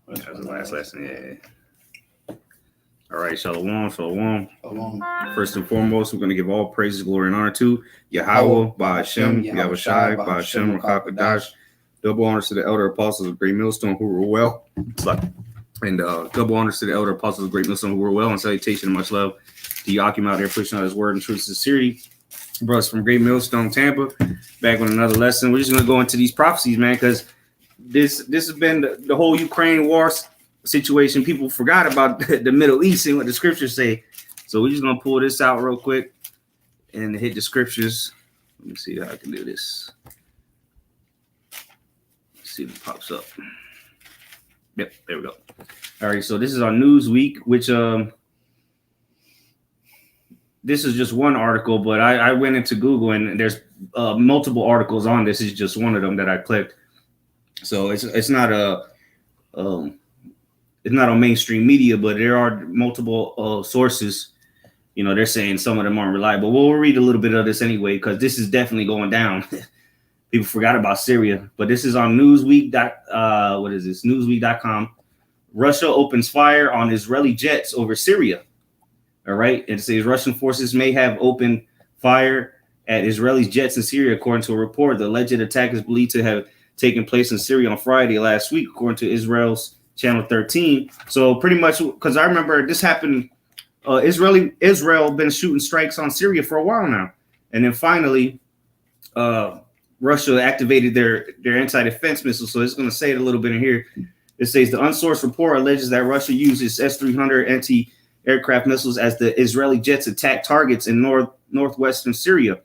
That was the last lesson. Yeah. All right, shalom, shalom. First and foremost, we're going to give all praises, glory, and honor to Yahweh, Ba'ashem, Yahushai, Ba'ashem, Rakakadash. Double honors to the elder apostles of Great Millstone who were well. And double honors to the elder apostles of Great Millstone who were well. And salutation and much love to Yakim out there pushing out his word and truth and sincerity. Brothers from Great Millstone, Tampa, back with another lesson. We're just going to go into these prophecies, man, because this has been the whole Ukraine war situation. People forgot about the Middle East and what the scriptures say. So we're just going to pull this out real quick and hit the scriptures. Let me see how I can do this. Let's see if it pops up. Yep, there we go. All right, so this is on Newsweek, which this is just one article, but I went into Google and there's multiple articles on this. Is just one of them that I clicked. So it's not on mainstream media, but there are multiple sources. You know, they're saying some of them aren't reliable. We'll read a little bit of this anyway, because this is definitely going down. People forgot about Syria, but this is on Newsweek. What is this? Newsweek.com. Russia opens fire on Israeli jets over Syria. All right. It says Russian forces may have opened fire at Israeli jets in Syria, according to a report. The alleged attack is believed to have taken place in Syria on Friday last week, according to Israel's Channel 13. So pretty much, because I remember this happened, Israel been shooting strikes on Syria for a while now. And then finally, Russia activated their anti-defense missiles. So it's going to say it a little bit in here. It says the unsourced report alleges that Russia uses S-300 anti-aircraft missiles as the Israeli jets attack targets in northwestern Syria.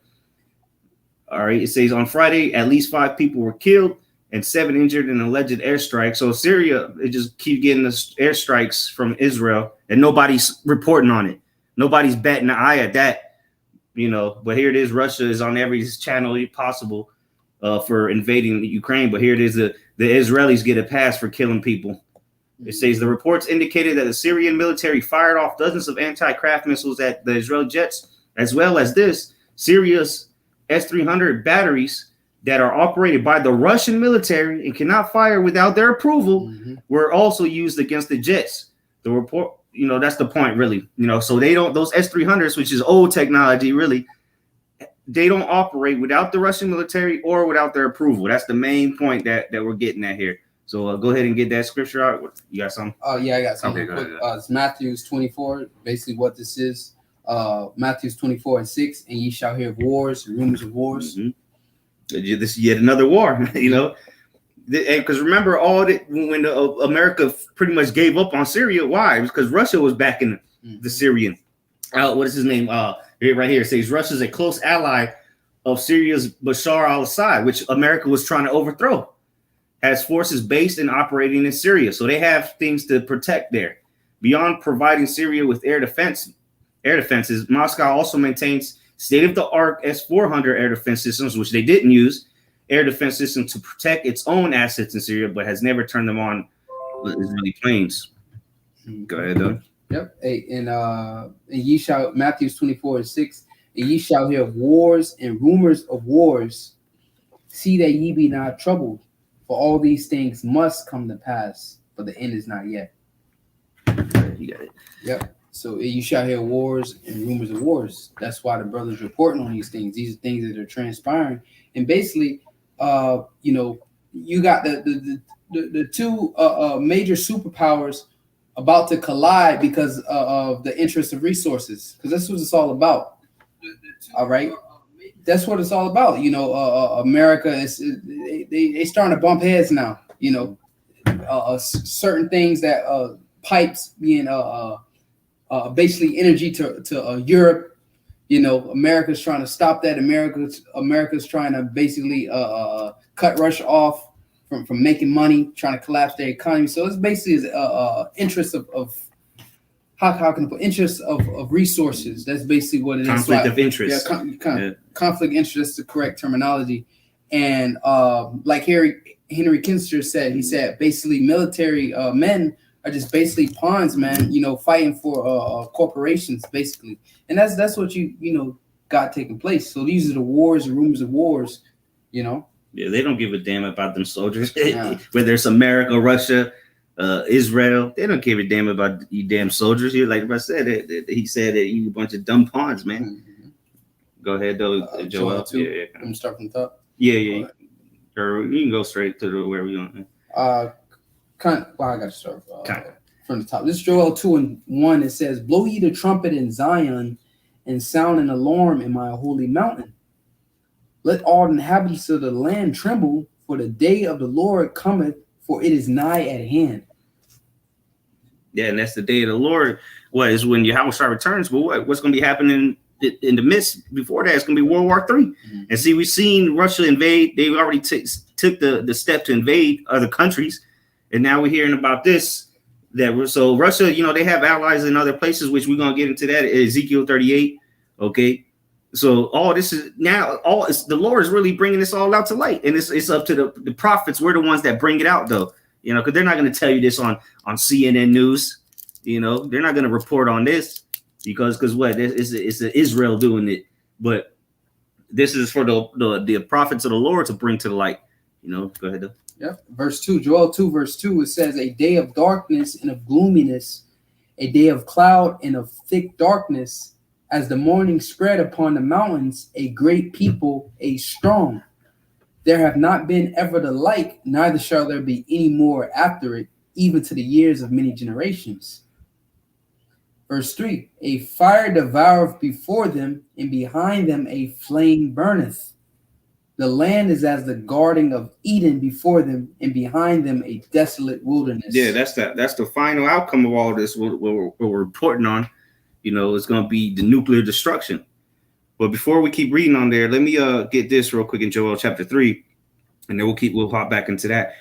All right. It says on Friday, at least 5 people were killed and 7 injured in an alleged airstrike. So Syria, it just keep getting the airstrikes from Israel and nobody's reporting on it. Nobody's batting an eye at that, you know, but here it is. Russia is on every channel possible for invading Ukraine. But here it is. The Israelis get a pass for killing people. It says the reports indicated that the Syrian military fired off dozens of anti-craft missiles at the Israeli jets, as well as Syria's S-300 batteries that are operated by the Russian military and cannot fire without their approval were also used against the jets. The report, you know, that's the point, really. You know, so they don't, those S-300s, which is old technology, really, they don't operate without the Russian military or without their approval. That's the main point that we're getting at here. So go ahead and get that scripture out. You got something? Oh, yeah, I got something. Okay, it's Matthew 24, basically what this is. Matthew 24:6, and ye shall hear of wars, rumors of wars. This is yet another war, you know. Because remember, when America pretty much gave up on Syria, why? Because Russia was backing the Syrian. What is his name? Right here, it says Russia's a close ally of Syria's Bashar al-Assad, which America was trying to overthrow. Has forces based and operating in Syria, so they have things to protect there. Beyond providing Syria with air defenses, Moscow also maintains state-of-the-art S-400 air defense systems, which they didn't use, air defense systems to protect its own assets in Syria, but has never turned them on with Israeli planes. Go ahead, though. Yep. And ye shall, Matthew 24:6, and ye shall hear of wars and rumors of wars. See that ye be not troubled, for all these things must come to pass, but the end is not yet. You got it. Yep. So you shall hear wars and rumors of wars. That's why the brothers reporting on these things. These are things that are transpiring. And basically, you know, you got the two major superpowers about to collide because of the interest of resources. Because that's what it's all about. All right. That's what it's all about. You know, America is they starting to bump heads now. You know, certain things that pipes being basically energy to Europe. You know, America's trying to stop that. America's trying to basically cut Russia off from making money, trying to collapse their economy. So it's basically interest of how can I put interest of resources. That's basically what it is. Conflict of interest. Yeah, conflict interest is the correct terminology. And like Henry Kissinger said, he said basically military men are just basically pawns, man. You know, fighting for corporations, basically, and that's what you know got taking place. So these are the wars, the rumors of wars, you know. Yeah, they don't give a damn about them soldiers, whether it's America, Russia, Israel. They don't give a damn about you damn soldiers. You like I said, he said that you a bunch of dumb pawns, man. Mm-hmm. Go ahead, though, Joel. Yeah. I'm gonna start from the top. Yeah. Or you can go straight to where we want. I got to start from the top. This is Joel 2:1. It says, "Blow ye the trumpet in Zion, and sound an alarm in my holy mountain. Let all inhabitants of the land tremble, for the day of the Lord cometh, for it is nigh at hand." Yeah, and that's the day of the Lord. What is when Yahweh returns? But what's going to be happening in the midst before that? It's going to be World War III. Mm-hmm. And see, we've seen Russia invade. They already took the step to invade other countries, and now we're hearing about this. So Russia, they have allies in other places, which we're going to get into that. Ezekiel 38. Okay. So all this is now, the Lord is really bringing this all out to light, and it's up to the prophets. We're the ones that bring it out, though, because they're not going to tell you this on CNN News. They're not going to report on this because what it's Israel doing it, but this is for the prophets of the Lord to bring to the light. Go ahead, though. Yep. Verse 2, Joel 2, verse 2, it says, "A day of darkness and of gloominess, a day of cloud and of thick darkness, as the morning spread upon the mountains, a great people, a strong. There have not been ever the like, neither shall there be any more after it, even to the years of many generations." Verse 3, "A fire devoureth before them, and behind them a flame burneth. The land is as the garden of Eden before them, and behind them a desolate wilderness." Yeah, that's the final outcome of all this. What we're reporting on. It's going to be the nuclear destruction. But before we keep reading on there, let me get this real quick in Joel chapter 3, and then we'll hop back into that.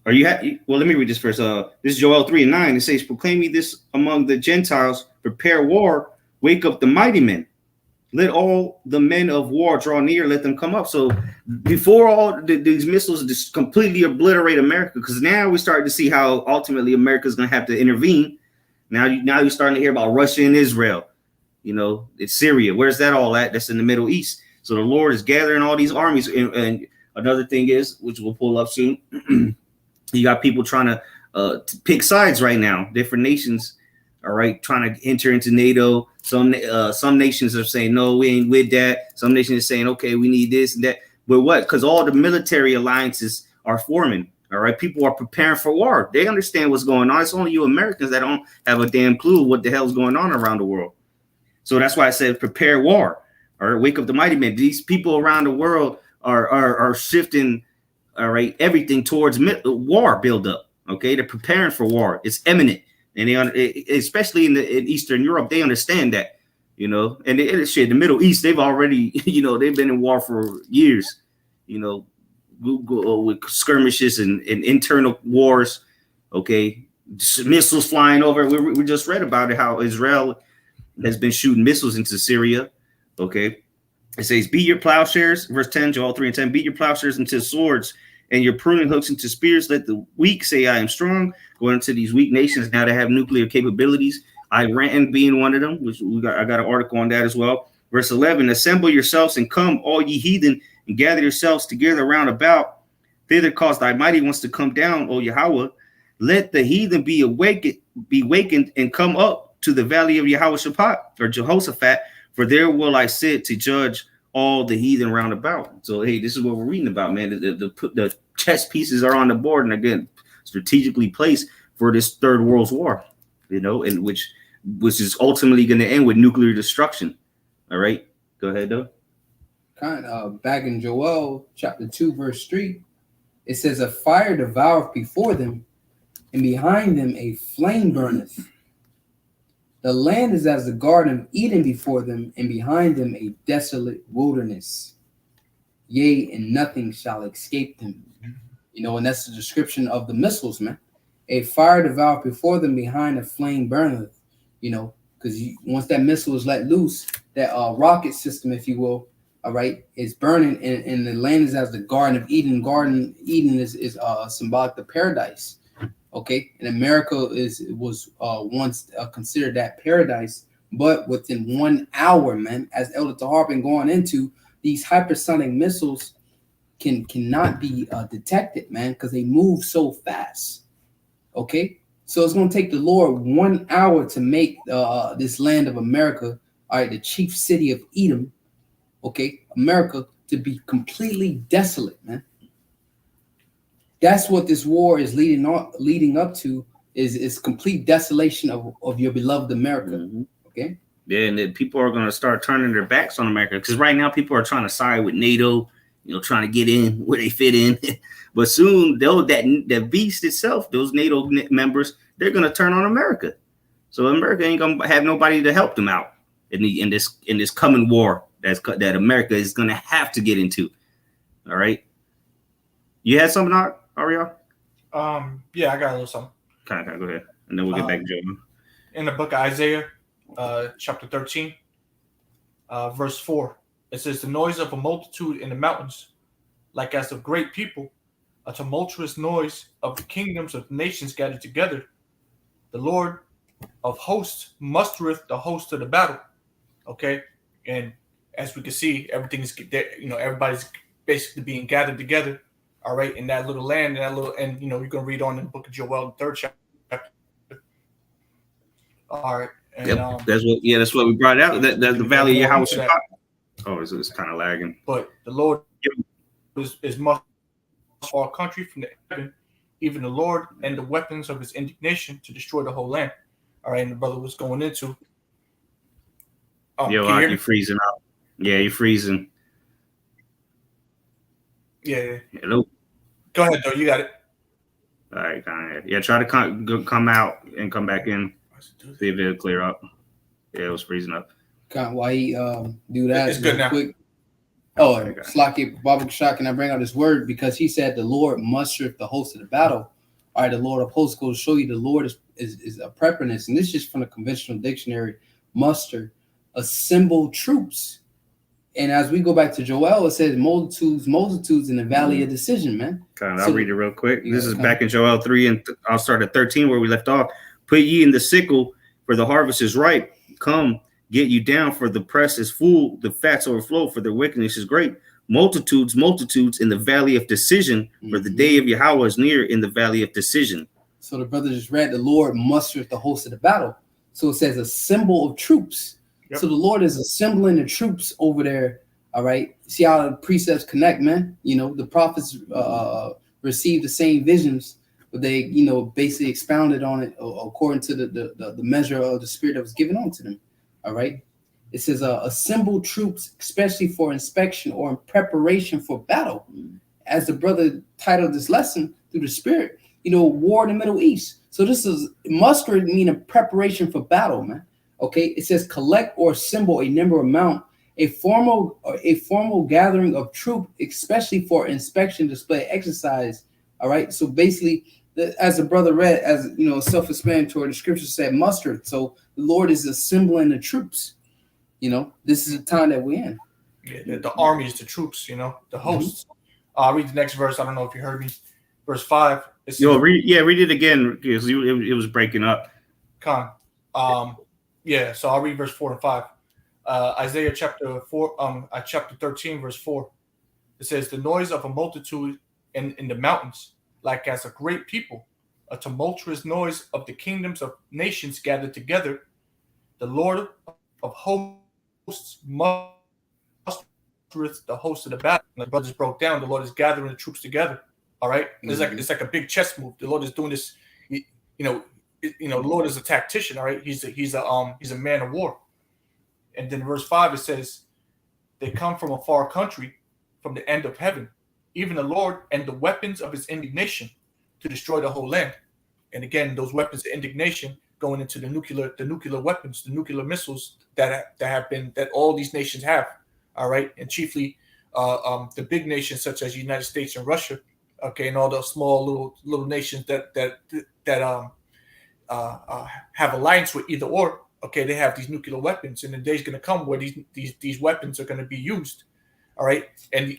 Well, let me read this first. This is Joel 3:9. It says, "Proclaim ye this among the Gentiles, prepare war, wake up the mighty men. Let all the men of war draw near, let them come up." So before all these missiles just completely obliterate America, because now we're starting to see how ultimately America's going to have to intervene. Now you're starting to hear about Russia and Israel. It's Syria. Where's that all at? That's in the Middle East. So the Lord is gathering all these armies. And another thing is, which we'll pull up soon, you got people trying to pick sides right now. Different nations, all right, trying to enter into NATO. Some nations are saying, no, we ain't with that. Some nations are saying, okay, we need this and that. But what? Because all the military alliances are forming. All right, people are preparing for war. They understand what's going on. It's only you Americans that don't have a damn clue what the hell's going on around the world. So that's why I said prepare war. All right, wake up the mighty men. These people around the world are shifting. All right, everything towards war buildup. Okay, they're preparing for war. It's imminent, and especially in Eastern Europe, they understand that. And the Middle East, they've already they've been in war for years. With skirmishes and internal wars, okay, missiles flying over. We just read about it, how Israel has been shooting missiles into Syria, okay. It says, "Beat your plowshares," verse 10, Joel 3:10, "Beat your plowshares into swords and your pruning hooks into spears. Let the weak say, I am strong." Going into these weak nations now that have nuclear capabilities, Iran being one of them, which I got an article on that as well. Verse 11, "Assemble yourselves and come, all ye heathen, and gather yourselves together round about. Thither cause thy mighty ones to come down, O Yahweh. Let the heathen be wakened and come up to the valley of Jehoshaphat, for there will I sit to judge all the heathen round about." So, hey, this is what we're reading about, man. The chess pieces are on the board, and again, strategically placed for this third world war, and which is ultimately going to end with nuclear destruction. All right, go ahead, though. Back in Joel chapter 2, verse 3, it says, "A fire devoureth before them, and behind them a flame burneth. The land is as the garden of Eden before them, and behind them a desolate wilderness. Yea, and nothing shall escape them." And that's the description of the missiles, man. "A fire devoureth before them, behind a flame burneth." Because once that missile is let loose, that rocket system, if you will, all right, is burning, and the land is as the Garden of Eden. Garden Eden is symbolic of paradise. Okay, and America was once considered that paradise, but within 1 hour, man, as Elder Tahar been going into, these hypersonic missiles cannot be detected, man, because they move so fast. Okay, So it's going to take the Lord 1 hour to make this land of America, all right, the chief city of Edom, okay, America, to be completely desolate, man. That's what this war is leading up to, is complete desolation of your beloved America. Mhm. Okay. Yeah, and then people are going to start turning their backs on America because right now people are trying to side with NATO, trying to get in where they fit in. But soon, that beast itself, those NATO members, they're going to turn on America. So America ain't going to have nobody to help them out in this coming war that America is going to have to get into. All right. You had something, Ariel? Yeah, I got a little something. Kind of go ahead, and then we'll get back to Joe. In the book of Isaiah, chapter 13, verse 4, it says, "The noise of a multitude in the mountains, like as of great people, a tumultuous noise of the kingdoms of nations gathered together. The Lord of hosts mustereth the host of the battle." Okay, and as we can see, everything's everybody's basically being gathered together. All right, in that little land, and you're gonna read on in the book of Joel, the 3rd chapter. All right, and yep. That's what we brought out. That the valley of Yahweh. Oh, it's kind of lagging. But the Lord is much far country from the heaven, even the Lord and the weapons of his indignation to destroy the whole land. All right, and the brother was going into. Yo, you're freezing out. Yeah, you're freezing. Yeah. Hello. Go ahead, though. You got it. All right, kind of. Yeah, try to come out and come back in. See if it'll clear up. Yeah, it was freezing up. Why he do that? It's good now. Quick. Oh, Slaki Baba Shah, can I bring out this word? Because he said the Lord mustereth the host of the battle. All right, the Lord of hosts goes to show you the Lord is a preparedness. And this is just from the conventional dictionary. Muster, assemble troops. And as we go back to Joel, it says multitudes in the valley of decision, man. I'll read it real quick. This is back in Joel 3, and I'll start at 13 where we left off. "Put ye in the sickle, for the harvest is ripe. Come, get you down, for the press is full, the fats overflow, for their wickedness is great. Multitudes in the valley of decision, for the day of Yahweh is near in the valley of decision." So the brother just read, the Lord mustereth the host of the battle. So it says a symbol of troops. Yep. So the Lord is assembling the troops over there. All right. See how the precepts connect, man. The prophets received the same visions, but they, basically expounded on it according to the measure of the spirit that was given unto them. All right. It says assemble troops, especially for inspection or in preparation for battle. As the brother titled this lesson through the spirit, war in the Middle East. So this is muster meaning preparation for battle, man. Okay, it says collect or assemble a number amount, a formal gathering of troop, especially for inspection, display, exercise. All right, so basically, as the brother read, as self-explanatory, the scripture said muster. So the Lord is assembling the troops. This is the time that we're in. Yeah, the army is the troops. The hosts. I'll read the next verse. I don't know if you heard me. Verse 5. Read it again because it was breaking up. Yeah, so I'll read verse 4 and 5. Isaiah chapter 4, chapter 13, verse 4. It says, "The noise of a multitude in the mountains, like as a great people, a tumultuous noise of the kingdoms of nations gathered together. The Lord of hosts mustereth the host of the battle." And the brothers broke down. The Lord is gathering the troops together. All right, it's like a big chess move. The Lord is doing this. The Lord is a tactician. All right, he's a man of war. And then verse 5 it says, "They come from a far country, from the end of heaven, even the Lord and the weapons of his indignation to destroy the whole land." And again, those weapons of indignation going into the nuclear weapons, the nuclear missiles that all these nations have. All right, and chiefly the big nations such as the United States and Russia. Okay, and all the small little nations that have alliance with either or. Okay, they have these nuclear weapons, and the day's going to come where these weapons are going to be used. All right, and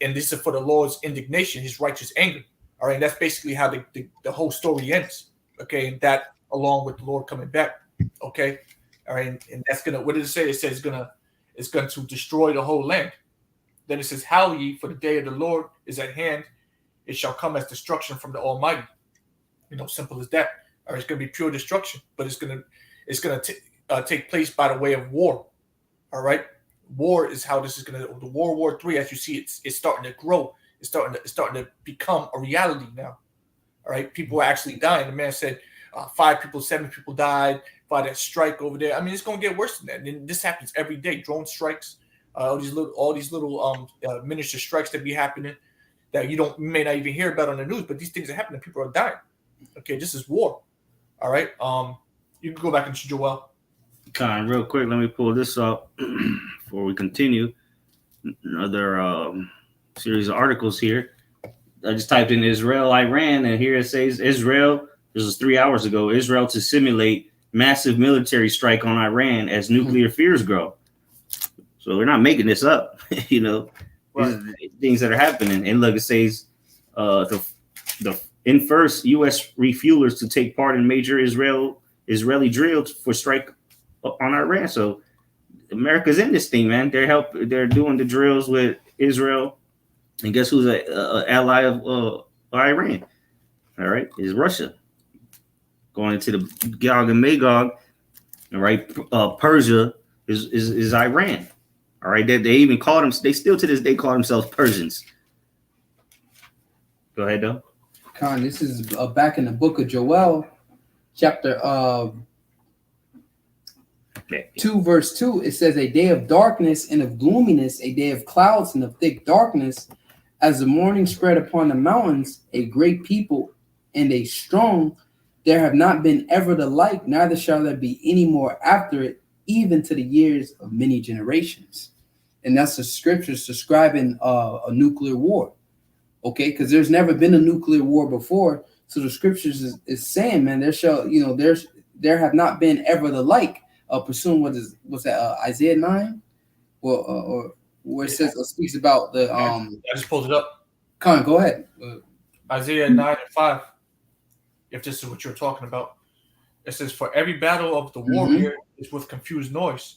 this is for the Lord's indignation, his righteous anger. All right, and that's basically how the whole story ends. Okay, and that along with the Lord coming back. Okay, all right, and that's gonna. What did it say? It says it's going to destroy the whole land. Then it says, "Howl ye, for the day of the Lord is at hand. It shall come as destruction from the Almighty." Simple as that. or it's going to be pure destruction. But it's going to take place by the way of war. All right, war is how this is going to. The World War III, as you see, it's starting to grow. It's starting to become a reality now. All right, people are actually dying. The man said 5 people, 7 people died by that strike over there. I mean, it's going to get worse than that. And this happens every day. Drone strikes, all these little miniature strikes that be happening that you may not even hear about on the news, but these things are happening. People are dying. Okay, this is war. All right. You can go back into Joel. Con, real quick, let me pull this up before we continue. Another series of articles here. I just typed in Israel, Iran, and here it says Israel. This was 3 hours ago. Israel to simulate massive military strike on Iran as nuclear fears grow. So we're not making this up, you know. Right. These are things that are happening. And look, it says the first U.S. refuelers to take part in major Israeli drills for strike on Iran. So America's in this thing, man. They're doing the drills with Israel, and guess who's an ally of Iran? All right, is Russia. Going into the Gog and Magog. All right, Persia is Iran. All right, they even call them. They still to this day call themselves Persians. Go ahead, though. Khan, this is back in the book of Joel, chapter 2, verse 2. It says, "A day of darkness and of gloominess, a day of clouds and of thick darkness, as the morning spread upon the mountains, a great people and a strong. There have not been ever the like, neither shall there be any more after it, even to the years of many generations." And that's the scriptures describing a nuclear war. Okay, because there's never been a nuclear war before. So the scriptures is saying, man, there have not been ever the like. Pursuing what's that? Isaiah 9, or where it says speaks about the I just pulled it up. Con, go ahead. Isaiah 9:5. If this is what you're talking about, it says, "For every battle of the warrior is with confused noise,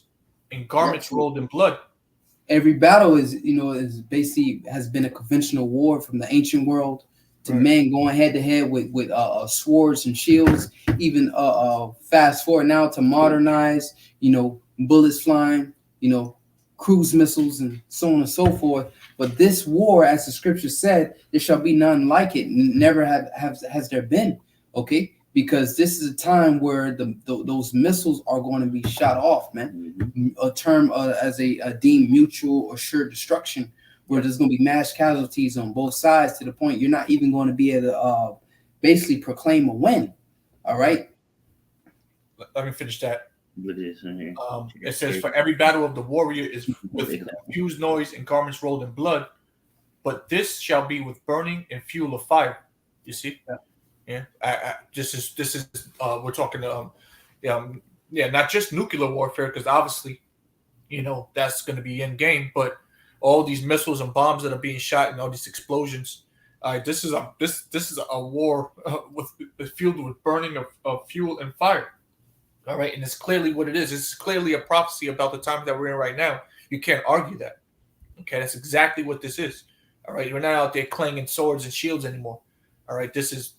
and garments rolled in blood." Every battle is basically has been a conventional war from the ancient world to men going head to head with swords and shields. Even fast forward now to modernize, bullets flying, cruise missiles and so on and so forth. But this war, as the scripture said, there shall be none like it. Never has there been. Okay, because this is a time where those missiles are going to be shot off, man. A term as a deemed mutual assured destruction, where there's going to be mass casualties on both sides to the point you're not even going to be able to basically proclaim a win. All right. Let me finish that. It says, "For every battle of the warrior is with confused noise and garments rolled in blood, but this shall be with burning and fuel of fire." You see? Yeah. This is we're talking not just nuclear warfare, because obviously, that's going to be in game, but all these missiles and bombs that are being shot and all these explosions. This is a war fueled with burning of fuel and fire. All right, and it's clearly what it is. It's clearly a prophecy about the time that we're in right now. You can't argue that. Okay, that's exactly what this is. All right, we're not out there clanging swords and shields anymore. All right, this is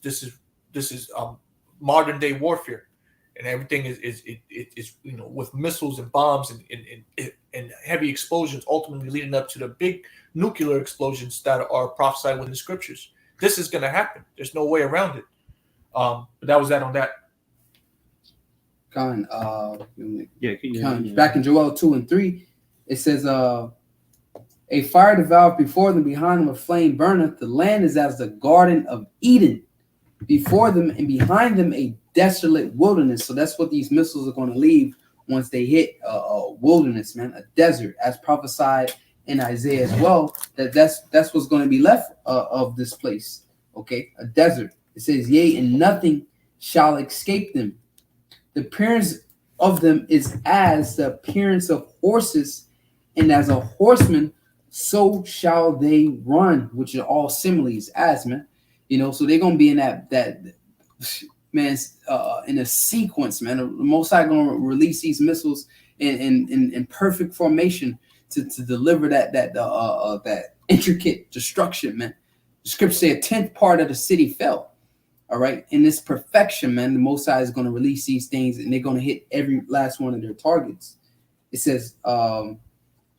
modern day warfare, and everything is with missiles and bombs and heavy explosions, ultimately leading up to the big nuclear explosions that are prophesied within the scriptures. This is going to happen. There's no way around it. But that was that on that. Back in Joel 2:3, it says, "A fire devoured before them, behind them a flame burneth. The land is as the Garden of Eden, before them and behind them a desolate wilderness." So that's what these missiles are going to leave once they hit a wilderness, man, a desert, as prophesied in Isaiah as well. That's what's going to be left of this place. Okay, a desert. It says, "Yea, and nothing shall escape them. The appearance of them is as the appearance of horses, and as a horseman, so shall they run," which are all similes, man. So they're gonna be in that man, in a sequence, man. The Most High gonna release these missiles in perfect formation to deliver that intricate destruction, man. The scripture say a 10th part of the city fell. All right, in this perfection, man, the Most High is going to release these things, and they're going to hit every last one of their targets. It says,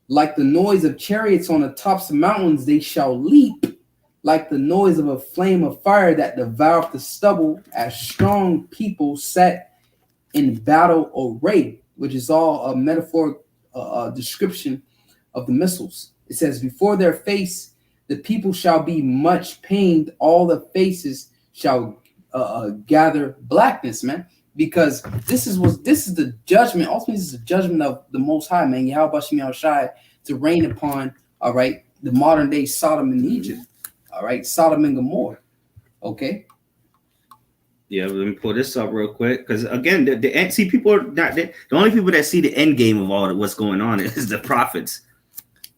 like the noise of chariots on the tops of mountains, they shall leap, like the noise of a flame of fire that devoureth the stubble, as strong people set in battle array, which is all a metaphoric description of the missiles. It says, before their face, the people shall be much pained, all the faces shall gather blackness, man, because this is the judgment. Ultimately, this is the judgment of the Most High, man. Yahweh Shem Yahushai to reign upon, all right, the modern day Sodom and Egypt, all right, Sodom and Gomorrah. Okay. Yeah, let me pull this up real quick because again, the end. See, people are not the only people that see the end game of all what's going on is the prophets.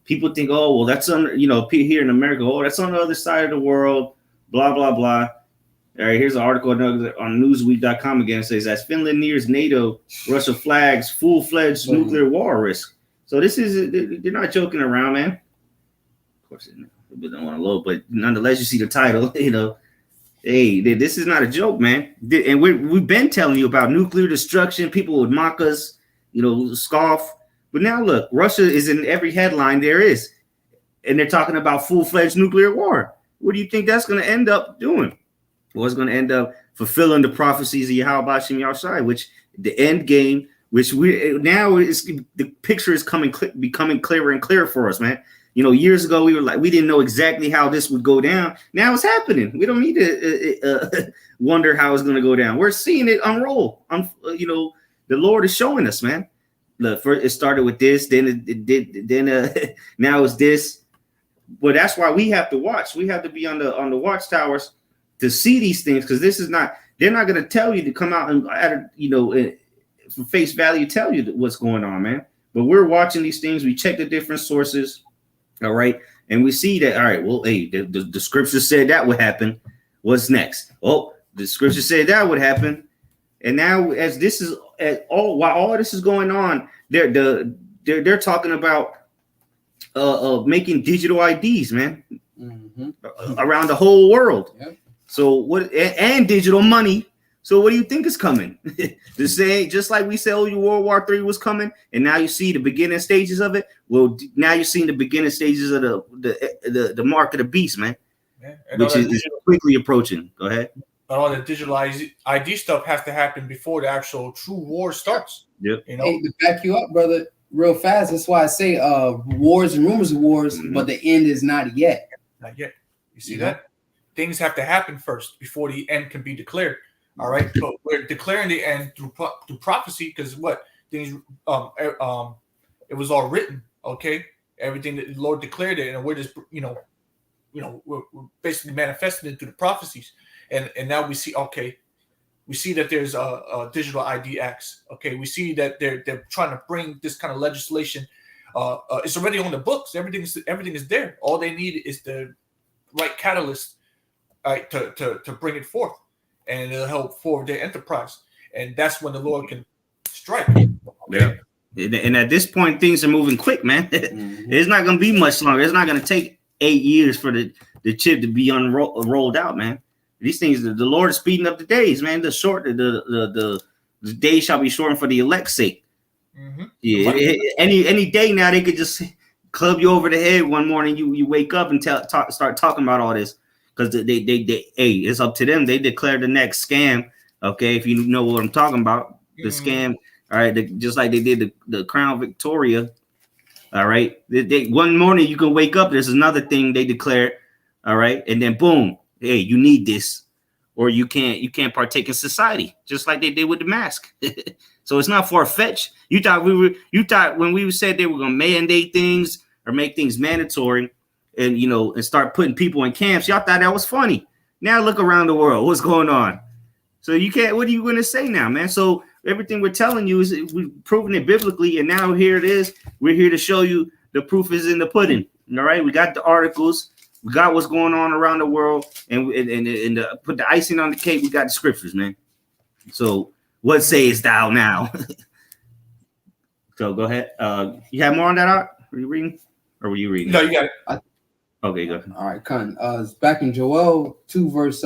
People think, oh, well, that's on here in America. Oh, that's on the other side of the world. Blah blah blah. All right, here's an article on Newsweek.com again. It says, as Finland nears NATO, Russia flags full-fledged nuclear war risk. So this is, they're not joking around, man. Of course, they don't want to load, but nonetheless, you see the title, hey, this is not a joke, man. And we've been telling you about nuclear destruction. People would mock us, scoff. But now look, Russia is in every headline there is. And they're talking about full-fledged nuclear war. What do you think that's going to end up doing? Well, it's going to end up fulfilling the prophecies of Yahweh Shem Yahushai, which the end game, which the picture is becoming clearer and clearer for us, man. Years ago we didn't know exactly how this would go down. Now it's happening. We don't need to wonder how it's going to go down. We're seeing it unroll. The Lord is showing us, man. Look, first it started with this, then now it's this. But that's why we have to watch. We have to be on the watchtowers to see these things, because they're not going to tell you to come out and for face value tell you what's going on, man. But we're watching these things. We check the different sources, all right, and we see that, all right, well, hey, the scripture said that would happen. What's next? Oh, the scripture said that would happen. And now, while all this is going on, they're talking about making digital IDs, man, around the whole world. Yep. So and digital money. So what do you think is coming? The same, just like we said, World War III was coming, and now you see the beginning stages of it. Well, now you're seeing the beginning stages of the mark of the beast, man, which is quickly approaching. Go ahead. But all the digital ID stuff has to happen before the actual true war starts. Yep. Hey, to back you up, brother, real fast. That's why I say wars and rumors of wars, but the end is not yet. Not yet. You see that? Things have to happen first before the end can be declared. All right, but we're declaring the end through prophecy, because what things it was all written. Okay, everything that the Lord declared it, and we're just we're basically manifesting it through the prophecies, and now we see that there's a digital ID acts. Okay, we see that they're trying to bring this kind of legislation. It's already on the books. Everything is there. All they need is the right catalyst. Right, to bring it forth, and it'll help forward their enterprise, and that's when the Lord can strike. Yeah, and at this point, things are moving quick, man. It's not going to be much longer. It's not going to take 8 years for the chip to be rolled out, man. These things, the Lord is speeding up the days, man. The days shall be shortened for the elect's sake. Yeah, any day now they could just club you over the head one morning. You wake up and start talking about all this. Because it's up to them. They declare the next scam. Okay, if you know what I'm talking about, the scam. All right, just like they did the Crown Victoria. All right, one morning you can wake up. There's another thing they declare. All right, and then boom, hey, you need this, or you can't partake in society, just like they did with the mask. So it's not far-fetched. You thought when we said they were going to mandate things or make things mandatory. And start putting people in camps. Y'all thought that was funny. Now look around the world. What's going on? So you can't. What are you going to say now, man? So everything we're telling you is we've proven it biblically, and now here it is. We're here to show you the proof is in the pudding. All right, we got the articles. We got what's going on around the world, and put the icing on the cake. We got the scriptures, man. So what sayest thou now? So go ahead. You have more on that, Art? Were you reading? Or were you reading? No, you got it. Okay, go. All right, Con. It's back in Joel 2 verse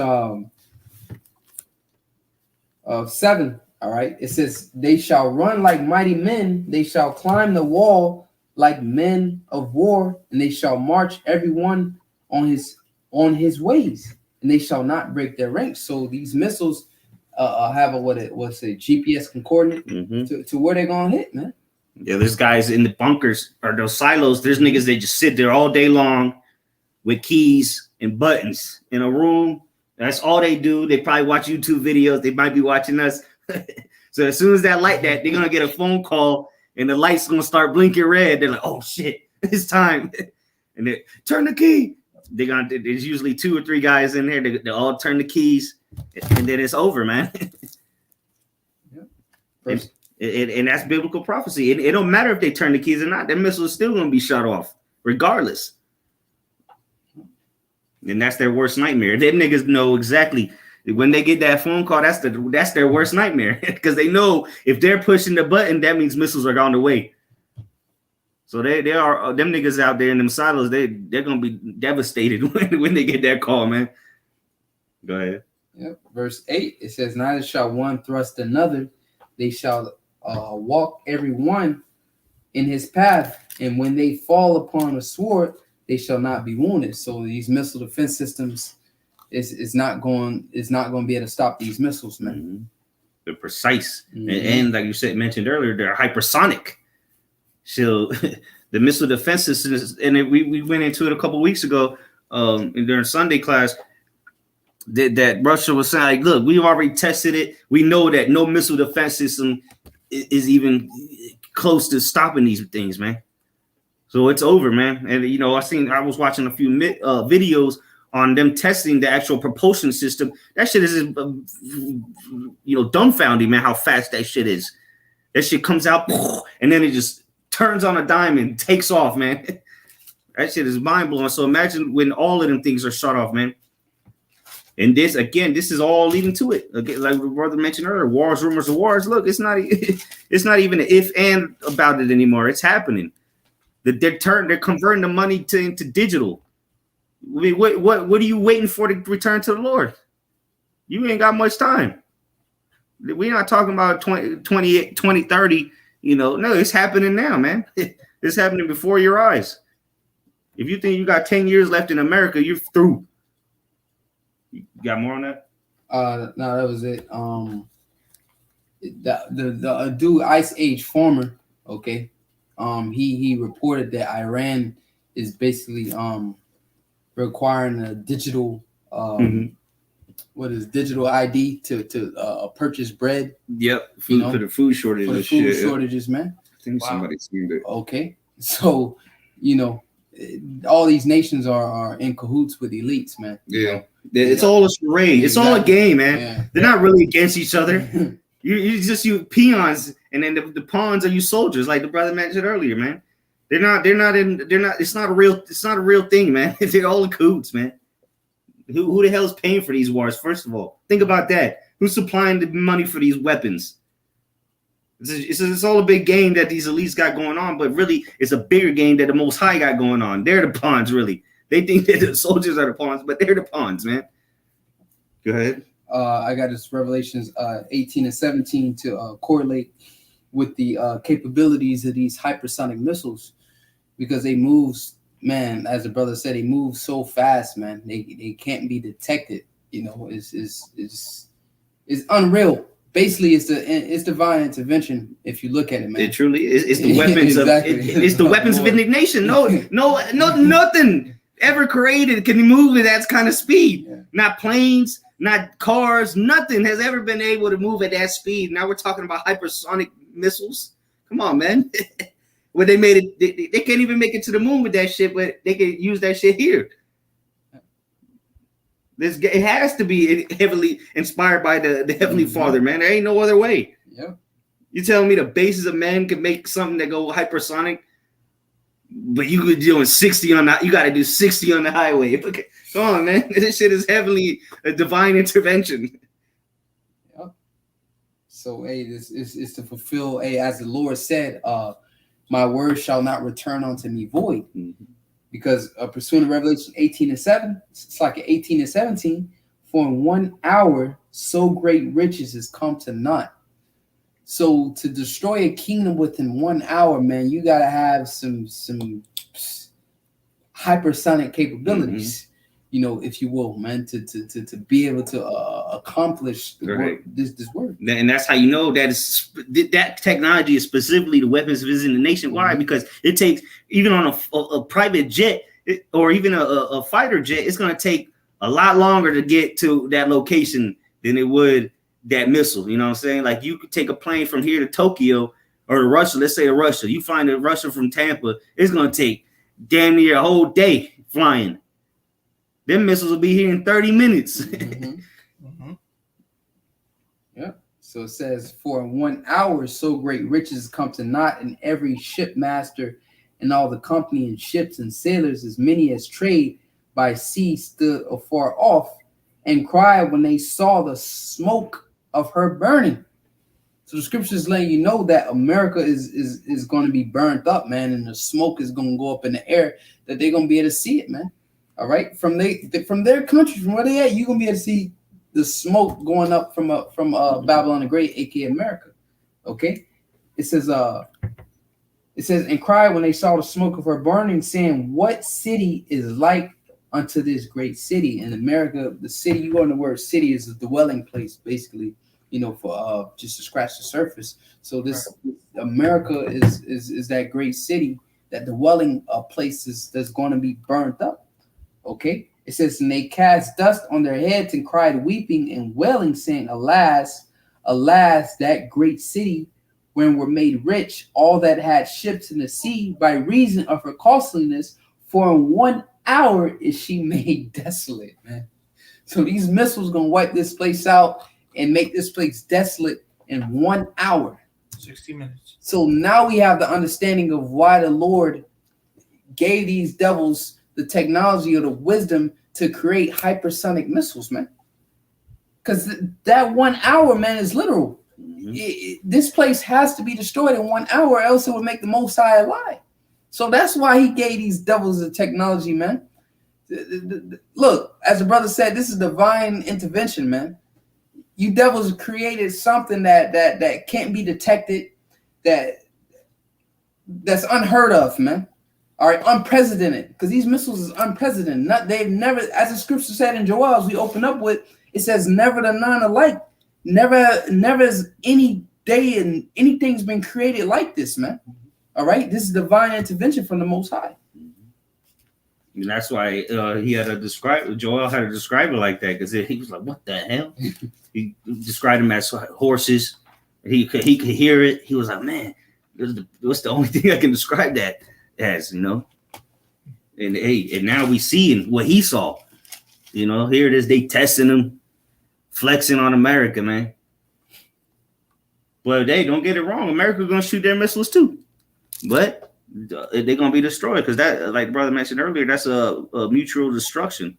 7. All right, it says, "They shall run like mighty men; they shall climb the wall like men of war, and they shall march everyone on his ways, and they shall not break their ranks." So these missiles have a what's a GPS coordinate to where they're gonna hit, man. Yeah, there's guys in the bunkers or those silos. There's niggas they just sit there all day long with keys and buttons in a room. That's all they do. They probably watch YouTube videos. They might be watching us. So as soon as that light they're gonna get a phone call and the light's gonna start blinking red. They're like, "Oh shit, it's time!" And they turn the key. There's usually 2 or 3 guys in there. They all turn the keys, and then it's over, man. And that's biblical prophecy. It don't matter if they turn the keys or not. That missile is still gonna be shut off, regardless. And that's their worst nightmare. Them niggas know exactly when they get that phone call. That's their worst nightmare because they know if they're pushing the button, that means missiles are on the way. So they are them niggas out there in them silos. They're gonna be devastated when they get that call, man. Go ahead. Yep. Verse 8. It says, "Neither shall one thrust another; they shall walk every one in his path, and when they fall upon a sword, they shall not be wounded." So these missile defense systems is not going to be able to stop these missiles, man. Mm-hmm. They're precise, and like you mentioned earlier, they're hypersonic. So the missile defense systems, and we went into it a couple weeks ago during Sunday class. That Russia was saying, like, look, we've already tested it. We know that no missile defense system is even close to stopping these things, man. So it's over, man. And I was watching a few videos on them testing the actual propulsion system. That shit is, dumbfounding, man. How fast that shit is. That shit comes out, and then it just turns on a dime and takes off, man. That shit is mind blowing. So imagine when all of them things are shut off, man. And this is all leading to it. Again, like the brother mentioned earlier, wars, rumors of wars. Look, it's not even an if and about it anymore. It's happening. They're converting the money into digital. I mean, what are you waiting for to return to the Lord? You ain't got much time. We're not talking about 2030. No, it's happening now, man. It's happening before your eyes. If you think you got 10 years left in America, you're through. You got more on that? No, that was it. The dude Ice Age Former, okay. He reported that Iran is basically requiring a digital what is digital ID to purchase bread. Yep, for the food shortages. For the food shortages, man. I think somebody seen it. Okay, so all these nations are in cahoots with elites, man. Yeah, it's all a charade. It's all a game, man. Yeah. They're not really against each other. you peons, and then the pawns are you soldiers, like the brother mentioned earlier, man. They're not. It's not a real thing, man. They're all in cahoots, man. Who the hell is paying for these wars? First of all, think about that. Who's supplying the money for these weapons? It's all a big game that these elites got going on, but really, it's a bigger game that the Most High got going on. They're the pawns, really. They think that the soldiers are the pawns, but they're the pawns, man. Go ahead. I got this Revelations 18 and 17 to correlate with the capabilities of these hypersonic missiles, because they move, man. As the brother said, they move so fast, man. They can't be detected. It's unreal. Basically, it's divine intervention if you look at it, man. It truly is. It's the weapons exactly. It's the weapons of indignation. No, nothing ever created can move at that kind of speed. Yeah. Not planes, not cars, nothing has ever been able to move at that speed. Now we're talking about hypersonic missiles. Come on, man. When they made it, they can't even make it to the moon with that shit, but they can use that shit here. It has to be heavily inspired by the Heavenly Father, man. There ain't no other way. Yeah. You telling me the bases of men can make something that go hypersonic, but you could do 60 on that. You got to do 60 on the highway. Okay. Come on, man. This shit is heavily a divine intervention. Yeah. So, this is to fulfill, as the Lord said, my word shall not return unto me void. Mm-hmm. Because pursuing Revelation 18 and 7, it's like 18 and 17, For in 1 hour, so great riches has come to naught. So to destroy a kingdom within 1 hour, man, you gotta have some hypersonic capabilities, you know, if you will, man, to be able to accomplish the work, this work. And that's how you know that technology is specifically the weapons visiting the nationwide, because it takes, even on a private jet or even a fighter jet, it's going to take a lot longer to get to that location than it would that missile. You know what I'm saying? Like, you could take a plane from here to Tokyo or to Russia. Let's say to Russia. You find a Russia from Tampa, it's going to take damn near a whole day flying. Them missiles will be here in 30 minutes. Yeah. So it says, for in 1 hour, so great riches come to naught, and every shipmaster and all the company and ships and sailors, as many as trade by sea, stood afar off and cried when they saw the smoke of her burning. So the scriptures letting you know that America is going to be burnt up, man, and the smoke is going to go up in the air, that they're going to be able to see it, man. All right, from their country, from where they at, you're going to be able to see the smoke going up from Babylon the Great, aka America. Okay, it says, and cried when they saw the smoke of her burning, saying, what city is like unto this great city? In America, the city, you go in the word city, is a dwelling place, basically, you know, for just to scratch the surface. So this America is that great city, that dwelling place that's going to be burnt up. Okay, it says, and they cast dust on their heads and cried, weeping and wailing, saying, alas, alas, that great city, when were made rich all that had ships in the sea, by reason of her costliness, for in 1 hour is she made desolate, man. So these missiles gonna wipe this place out and make this place desolate in 1 hour. 60 minutes. So now we have the understanding of why the Lord gave these devils the technology or the wisdom to create hypersonic missiles, man. Because that 1 hour, man, is literal. This place has to be destroyed in 1 hour, else it would make the Most High a lie. So that's why he gave these devils the technology, man. Look, as the brother said, this is divine intervention, man. You devils created something that can't be detected, that's unheard of, man. All right, unprecedented, because these missiles is unprecedented. They've never, as the scripture said in Joel, as we open up with, it says, never to none alike. Never has any day and anything's been created like this, man. All right, this is divine intervention from the Most High. And that's why he had to describe, Joel had to describe it like that, because he was like, what the hell? He described them as horses. He could hear it. He was like, man, what's the only thing I can describe that as, you know? And hey, and now we see what he saw. You know, here it is, they testing him, flexing on America, man. But hey, don't get it wrong, America's gonna shoot their missiles too. But they're gonna be destroyed, because that, like the brother mentioned earlier, that's a mutual destruction.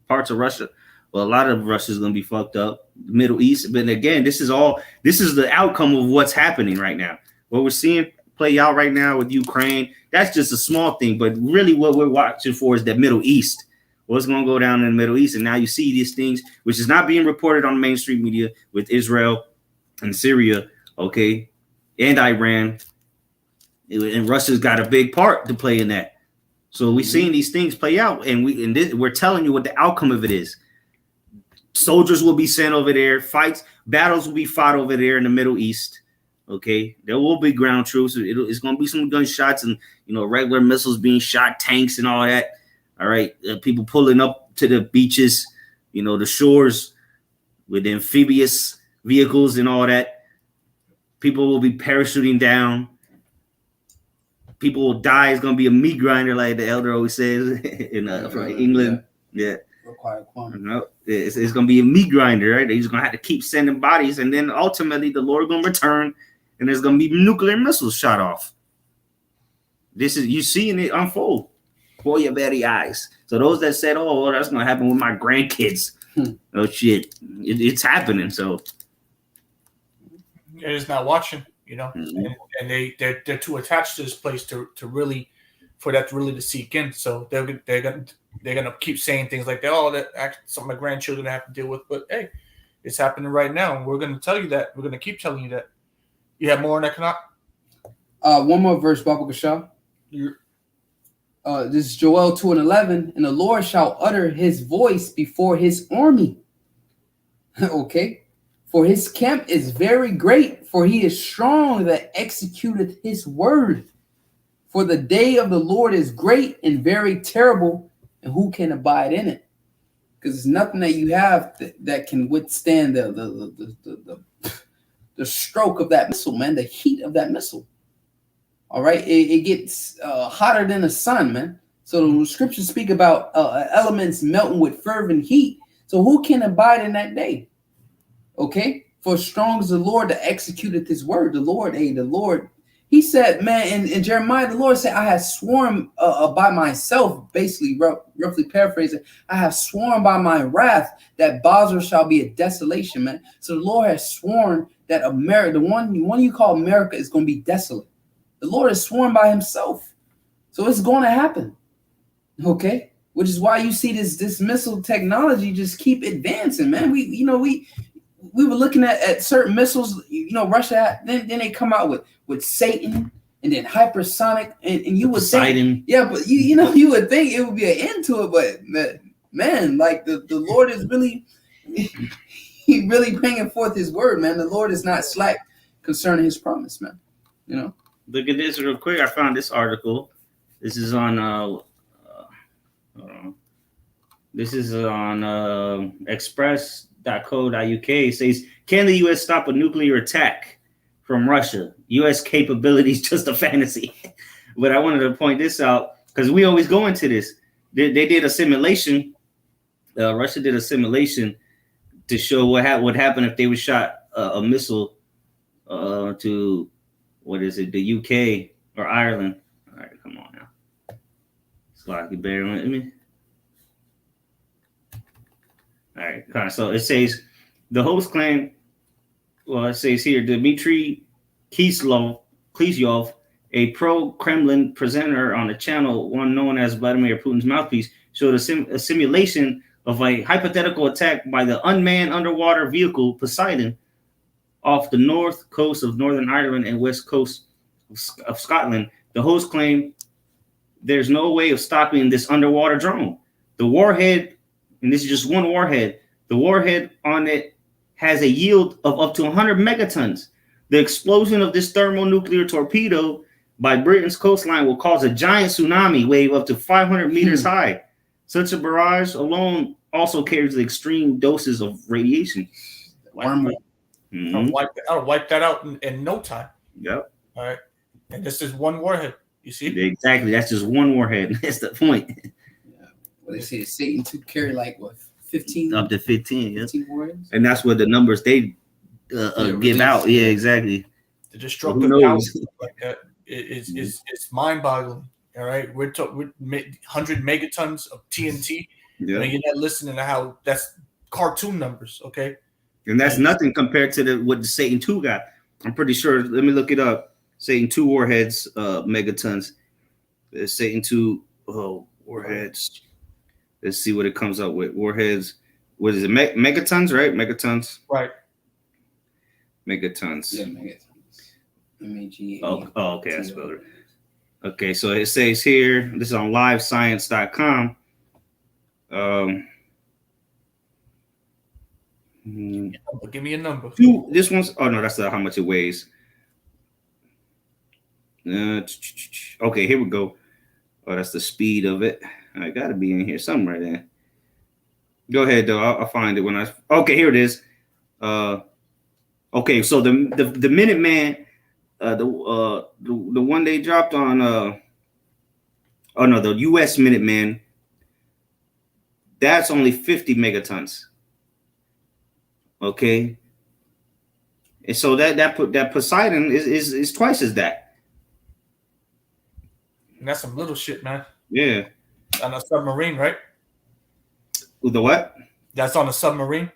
Parts of Russia, well, a lot of Russia is gonna be fucked up. The Middle East, but again, this is the outcome of what's happening right now. What we're seeing play out right now with Ukraine, that's just a small thing. But really, what we're watching for is the Middle East. What's gonna go down in the Middle East? And now you see these things, which is not being reported on the mainstream media, with Israel and Syria, okay, and Iran. And Russia's got a big part to play in that. So we're seeing these things play out, and we're telling you what the outcome of it is. Soldiers will be sent over there. Battles will be fought over there in the Middle East. Okay, there will be ground troops. It's going to be some gunshots and, you know, regular missiles being shot, tanks and all that. All right, people pulling up to the beaches, you know, the shores with amphibious vehicles and all that. People will be parachuting down. People will die. It's going to be a meat grinder, like the elder always says from England. Yeah. No, it's going to be a meat grinder, right? They're just going to have to keep sending bodies. And then ultimately the Lord going to return, and there's going to be nuclear missiles shot off. You're seeing it unfold before your very eyes. So those that said, oh, well, that's going to happen with my grandkids. Oh, shit. It's happening. So they're just not watching, you know, and they're too attached to this place to really for that really to seep in. So they're gonna keep saying things like that. Oh, that some of my grandchildren have to deal with. But hey, it's happening right now, and we're gonna tell you that. We're gonna keep telling you that. You have more on that, Canuck? One more verse, Baba Kasha. This is Joel 2:11, and the Lord shall utter his voice before his army. Okay. For his camp is very great, for he is strong that executeth his word. For the day of the Lord is great and very terrible, and who can abide in it? Because there's nothing that you have that can withstand the stroke of that missile, man, the heat of that missile. All right, it gets hotter than the sun, man. So the scriptures speak about elements melting with fervent heat. So who can abide in that day? Okay, for strong is the Lord that executeth his word. The Lord, he said, man, in Jeremiah, the Lord said, I have sworn by myself, basically, roughly paraphrasing, I have sworn by my wrath that Basra shall be a desolation, man. So the Lord has sworn that America, the one you call America, is going to be desolate. The Lord has sworn by himself. So it's going to happen. Okay, which is why you see this missile technology just keep advancing, man. We were looking at certain missiles, Russia had, then they come out with Satan and then hypersonic, and you would think, but you would think it would be an end to it, but man, like the Lord is really he really bringing forth his word, man. The Lord is not slack concerning his promise, man. Look at this real quick. I found this article. This is on express.co.uk. It says, can the U.S. stop a nuclear attack from Russia? U.S. capabilities just a fantasy. But I wanted to point this out because we always go into this. They did a simulation. Russia did a simulation to show what happened if they would shot a missile to, the UK or Ireland. All right, come on now. Slocky, bear with me. All right, so it says the host claim. Well, it says here Dmitry Kislov, a pro-Kremlin presenter on the channel, one known as Vladimir Putin's mouthpiece, showed a simulation of a hypothetical attack by the unmanned underwater vehicle Poseidon off the north coast of Northern Ireland and west coast of Scotland. The host claimed there's no way of stopping this underwater drone. The warhead, and this is just one warhead, the warhead on it has a yield of up to 100 megatons. The explosion of this thermonuclear torpedo by Britain's coastline will cause a giant tsunami wave up to 500 meters high. Such a barrage alone also carries extreme doses of radiation. Wormwood. I'll wipe that out in no time. Yep. All right. And this is one warhead. You see? Exactly. That's just one warhead. That's the point. Yeah. Well, they say Satan to carry 15? Up to 15, yeah. 15 warheads? And that's what the numbers they give out. Yeah, exactly. The destructive power like that is mind-boggling. All right. We're 100 megatons of TNT. Yeah. And you're not listening to how that's cartoon numbers, okay? And that's nothing compared to what the Satan 2 got. I'm pretty sure. Let me look it up. Satan 2 warheads, megatons. Satan 2 warheads. Let's see what it comes up with. Warheads. What is it? Megatons, right? Megatons. Right. Megatons. Yeah, megatons. M-A-G-A. Oh, okay. I spelled it. Okay, so it says here, this is on livescience.com. Give me a number. This one's, that's how much it weighs. Okay, here we go. Oh, that's the speed of it. I gotta be in here somewhere then. Go ahead though. I'll find it when okay, here it is. Okay, so the Minuteman, the one they dropped on the US Minuteman, that's only 50 megatons. Okay. And so that Poseidon is twice as that. And that's some little shit, man. Yeah. On a submarine, right? The what? That's on a submarine.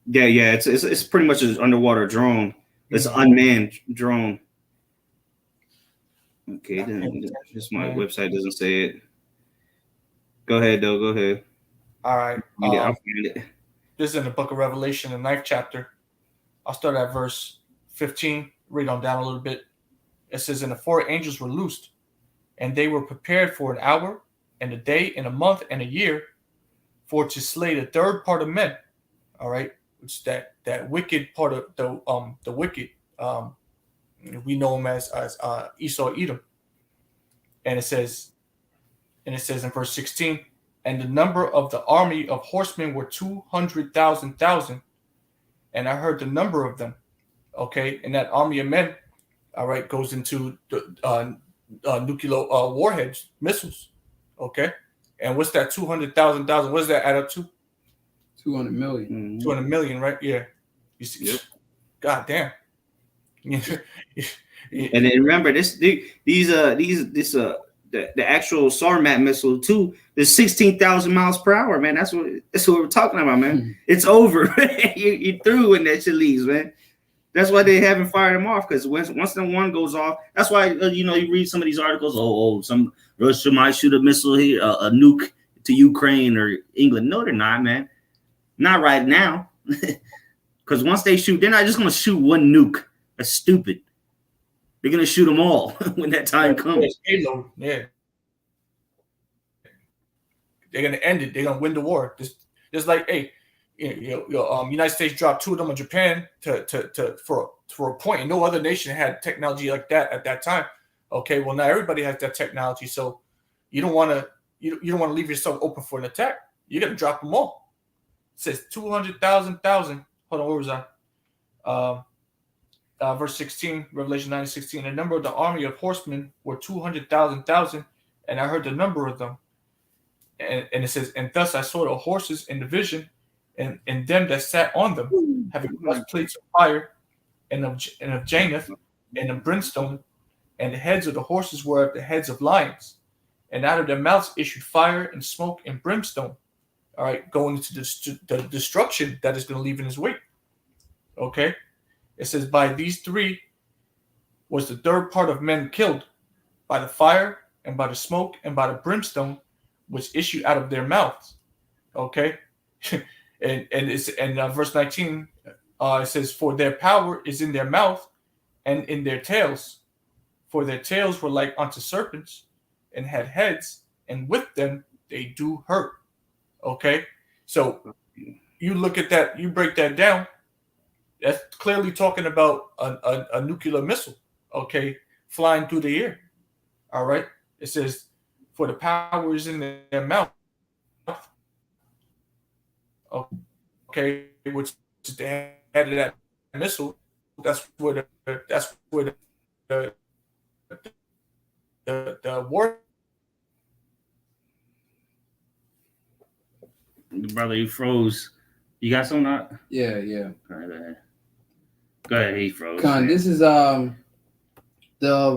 Yeah. It's pretty much an underwater drone. It's an unmanned drone. Okay, then this my website doesn't say it. Go ahead, though. Go ahead. All right. I'll find it. This is in the book of Revelation, the 9th chapter. I'll start at verse 15, read on down a little bit. It says, and the 4 angels were loosed, and they were prepared for an hour, and a day, and a month, and a year, for to slay the third part of men. All right, which that wicked part of the wicked. We know him as Esau, Edom. And it says in verse 16, and the number of the army of horsemen were 200,000. And I heard the number of them. Okay, and that army of men, all right, goes into the nuclear warheads, missiles. Okay, and what's that 200,000? What does that add up to? 200 million. Mm-hmm. 200 million, right? Yeah. You see, yep. God damn. And then remember the actual Sarmat missile too is 16,000 miles per hour, man. That's what we're talking about, man. Mm-hmm. It's over. you through when that shit leaves, man. That's why they haven't fired them off, because once the one goes off, that's why you read some of these articles. Some Russia might shoot a missile here, a nuke to Ukraine or England. No, they're not, man. Not right now, because once they shoot, they're not just gonna shoot one nuke. That's stupid. They're gonna shoot them all when that time comes. Yeah, they're gonna end it. They're gonna win the war. Just like, hey, United States dropped 2 of them on Japan for a point, and no other nation had technology like that at that time. Okay, well now everybody has that technology, so you don't want to leave yourself open for an attack. You got to drop them all. It says 200,000. Hold on, where was I? Verse 16, Revelation 9:16. The number of the army of horsemen were 200,000, and I heard the number of them. And it says, and thus I saw the horses in the vision, and them that sat on them, having breastplates of fire, and of Janeth, and of brimstone, and the heads of the horses were the heads of lions, and out of their mouths issued fire and smoke and brimstone. All right, going into the destruction that is going to leave in his wake. Okay, it says, by these 3 was the third part of men killed, by the fire and by the smoke and by the brimstone, which issue out of their mouths. Okay, and verse 19, it says, for their power is in their mouth and in their tails, for their tails were like unto serpents, and had heads, and with them they do hurt. Okay, so you look at that, you break that down, that's clearly talking about a nuclear missile, okay, flying through the air. All right, it says, for the power is in their mouth. Okay, which is the head of that missile. That's where the war. Brother, you froze. You got something out? Yeah. All right, go ahead. He froze. Con, this is the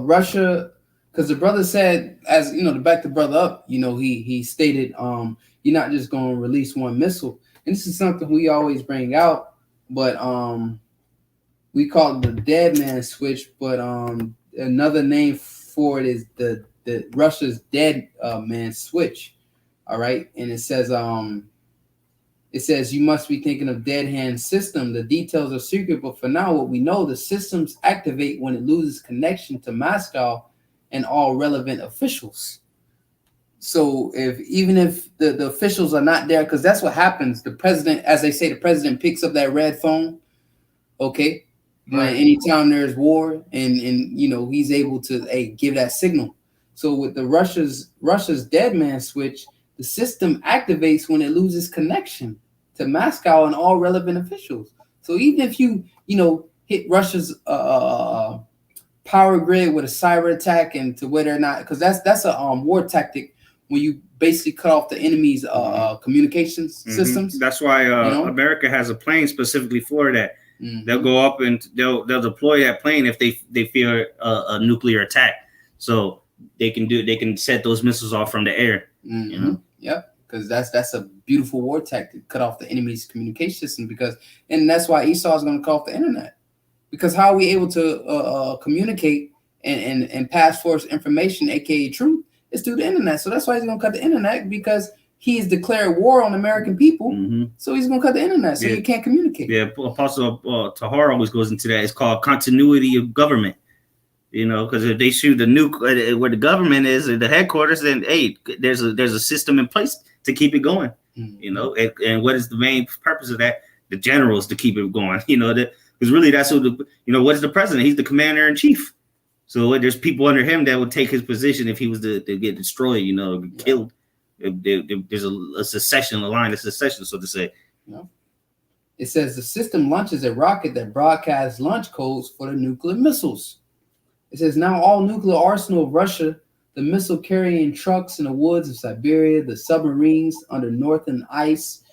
Russia, because the brother said, as to back the brother up, he stated you're not just going to release one missile. And this is something we always bring out, but we call it the dead man switch, but another name for it is the Russia's dead man switch. All right, and it says you must be thinking of dead hand system. The details are secret, but for now, what we know, the systems activate when it loses connection to Moscow and all relevant officials. So even if the officials are not there, because that's what happens. The president, as they say, the president picks up that red phone. Okay, when anytime there's war, and he's able to give that signal. So with the Russia's dead man switch, the system activates when it loses connection to Moscow and all relevant officials. So even if you hit Russia's power grid with a cyber attack, and to whether or not, because that's a war tactic, when you basically cut off the enemy's communications systems. That's why America has a plane specifically for that. Mm-hmm. They'll go up and they'll deploy that plane if they fear a nuclear attack, so they can set those missiles off from the air. Mm-hmm. Yep, because that's a beautiful war tactic, cut off the enemy's communication system, and that's why Esau is going to cut off the internet, because how are we able to communicate and pass forth information, aka truth, is through the internet. So that's why he's gonna cut the internet, because he's declared war on American people. Mm-hmm. So he's gonna cut the internet, so you can't communicate. Yeah, Apostle Tahar always goes into that. It's called continuity of government. You know, because if they shoot the nuke where the government is, or the headquarters, then hey, there's a system in place to keep it going. Mm-hmm. You know, and what is the main purpose of that? The generals to keep it going. You know, because really that's who what is the president? He's the commander in chief. So there's people under him that would take his position if he was to get destroyed. You know, killed. There's a secession, a line of secession, so to say. Yeah. It says the system launches a rocket that broadcasts launch codes for the nuclear missiles. It says now all nuclear arsenal of Russia, the missile carrying trucks in the woods of Siberia, the submarines under northern ice,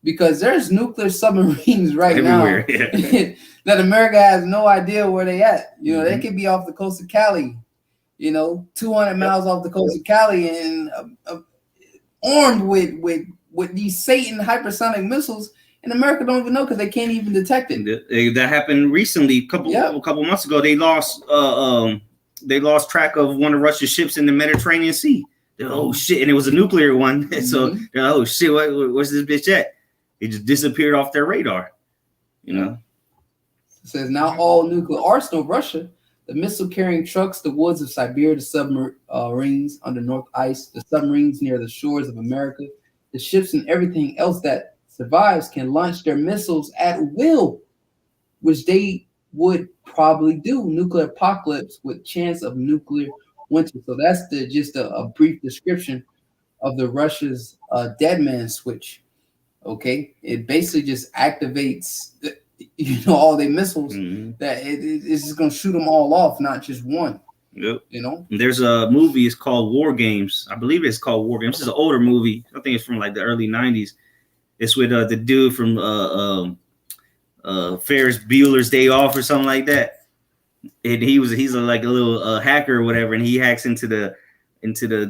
because there's nuclear submarines right everywhere, now that America has no idea where they at. You know, they could be off the coast of Cali, 200 miles off the coast of Cali, and armed with these Satan hypersonic missiles. And America don't even know because they can't even detect it. That happened recently, a couple months ago. They lost track of one of Russia's ships in the Mediterranean Sea. Oh shit! And it was a nuclear one. So oh shit, where's this bitch at? It just disappeared off their radar. You know. It says now all nuclear arsenal of Russia, the missile carrying trucks, the woods of Siberia, the submarines under North Ice, the submarines near the shores of America, the ships and everything else that survives can launch their missiles at will, which they would probably do. Nuclear apocalypse with chance of nuclear winter. So that's just a brief description of the Russia's dead man switch. Okay, it basically just activates all their missiles that it's just gonna shoot them all off, not just one. Yep. There's a movie. It's called War Games. I believe it's called War Games. It's an older movie. I think it's from like the early '90s. It's with the dude from Ferris Bueller's Day Off or something like that. And he's like a little hacker or whatever, and he hacks into the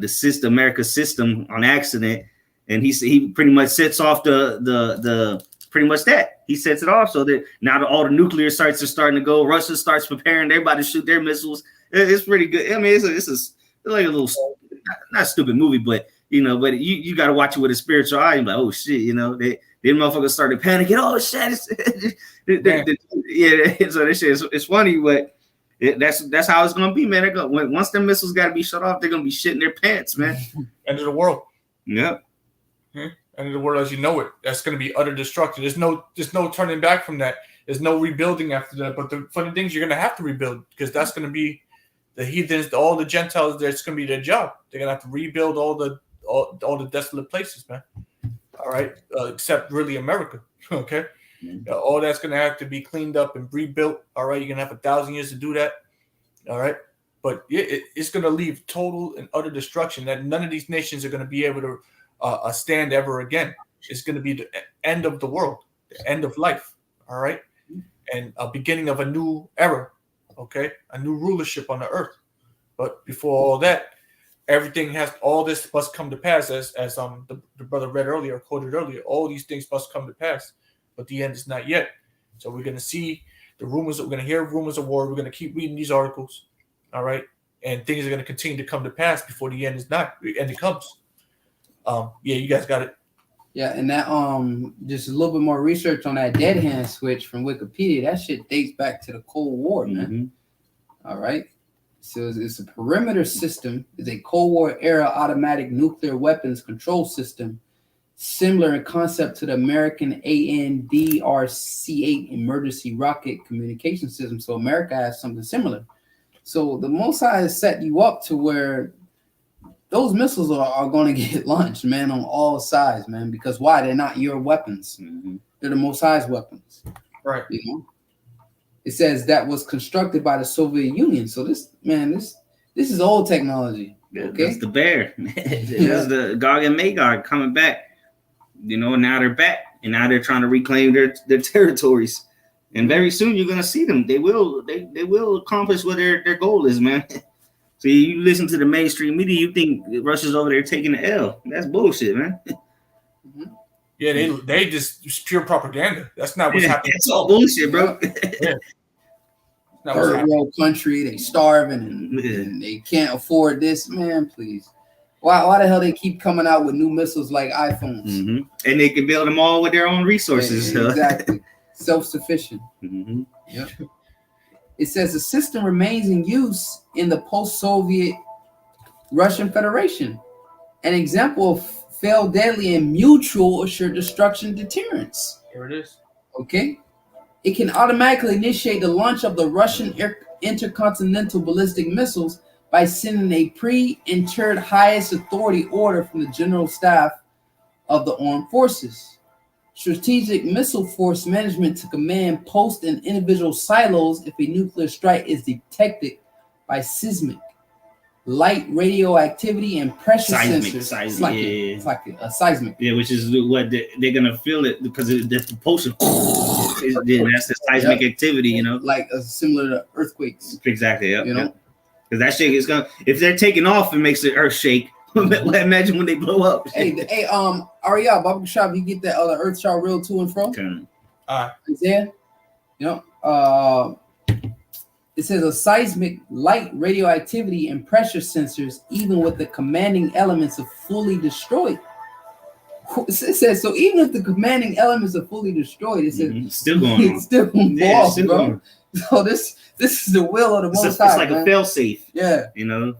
system, America's system on accident, and he pretty much sets off the pretty much that he sets it off so that now all the nuclear sites are starting to go. Russia starts preparing; they're about to shoot their missiles. It's pretty good. I mean, it's like a little not stupid movie, but. But you got to watch it with a spiritual eye. You're like, oh shit, they motherfuckers started panicking. Oh shit, So this shit it's funny, but that's how it's gonna be, man. Once the missiles got to be shut off, they're gonna be shitting their pants, man. End of the world. Yep. End of the world as you know it. That's gonna be utter destruction. There's no turning back from that. There's no rebuilding after that. But the funny thing is, you're gonna have to rebuild because that's gonna be the heathens, all the Gentiles. That's gonna be their job. They're gonna have to rebuild all the desolate places, man. All right, except really America. Okay, all that's gonna have to be cleaned up and rebuilt. All right, you're gonna have 1,000 years to do that. All right, but it's gonna leave total and utter destruction that none of these nations are gonna be able to stand ever again. It's gonna be the end of the world, the end of life. All right, and a beginning of a new era. Okay, a new rulership on the earth. But before all that. All this must come to pass, as the brother read earlier, quoted earlier. All these things must come to pass, but the end is not yet. So we're going to see the rumors. We're going to hear rumors of war. We're going to keep reading these articles, all right? And things are going to continue to come to pass before the end comes. You guys got it. Yeah, and that just a little bit more research on that dead hand switch from Wikipedia. That shit dates back to the Cold War, man. All right. So it's a perimeter system. It's a Cold War era automatic nuclear weapons control system, similar in concept to the American ANDRC-8 emergency rocket communication system. So America has something similar. So the Mossad has set you up to where those missiles are going to get launched, man, on all sides, man. Because why? They're not your weapons. They're the Mossad's weapons. Right. It says that was constructed by the Soviet Union. So this is old technology. Okay? That's the bear. That's the Gog and Magog coming back. Now they're back, and now they're trying to reclaim their territories. And very soon you're gonna see them. They will accomplish what their goal is, man. So you listen to the mainstream media, you think Russia's over there taking the L. That's bullshit, man. Yeah, they just pure propaganda. That's not what's happening. It's all bullshit, bro. That was third happening. world country, they starving and they can't afford this. Man, please. Why the hell they keep coming out with new missiles like iPhones? Mm-hmm. And they can build them all with their own resources. Yeah, exactly. Self-sufficient. Mm-hmm. Yep. It says the system remains in use in the post-Soviet Russian Federation, an example of failed deadly and mutual assured destruction deterrence. Here it is. Okay? It can automatically initiate the launch of the Russian intercontinental ballistic missiles by sending a pre-entered highest authority order from the General Staff of the Armed Forces. Strategic Missile Force Management to command post and individual silos if a nuclear strike is detected by seismic, light radioactivity, and pressure sensors. It's like a seismic. Yeah, which is what they're gonna feel it because the propulsion. That's the seismic activity, you know. Like similar to earthquakes. Exactly. Yep, You know. because that shit is gonna. If they're taking off, it makes the earth shake. Imagine when they blow up. Hey, Ariel, Baba Shop, you get that other Earth Shot Real to and fro? Isaiah? You know, it says a seismic, light radioactivity, and pressure sensors, even with the commanding elements are fully destroyed. It says so. Even if the commanding elements are fully destroyed, it says still going on. It's still going off, bro. Going. So this is the will of the Most High. It's like man. a fail safe. Yeah. You know,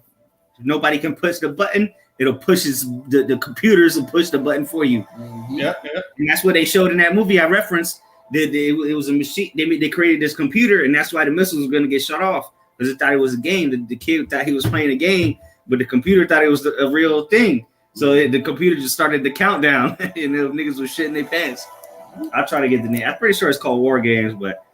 if nobody can push the button. It'll push the computers will push the button for you. Mm-hmm. Yeah. And that's what they showed in that movie I referenced. It was a machine. They created this computer, and that's why the missiles were going to get shut off because it thought it was a game. The kid thought he was playing a game, but the computer thought it was a real thing. So the computer just started the countdown, and the niggas was shitting their pants. I'll try to get the name. I'm pretty sure it's called War Games, but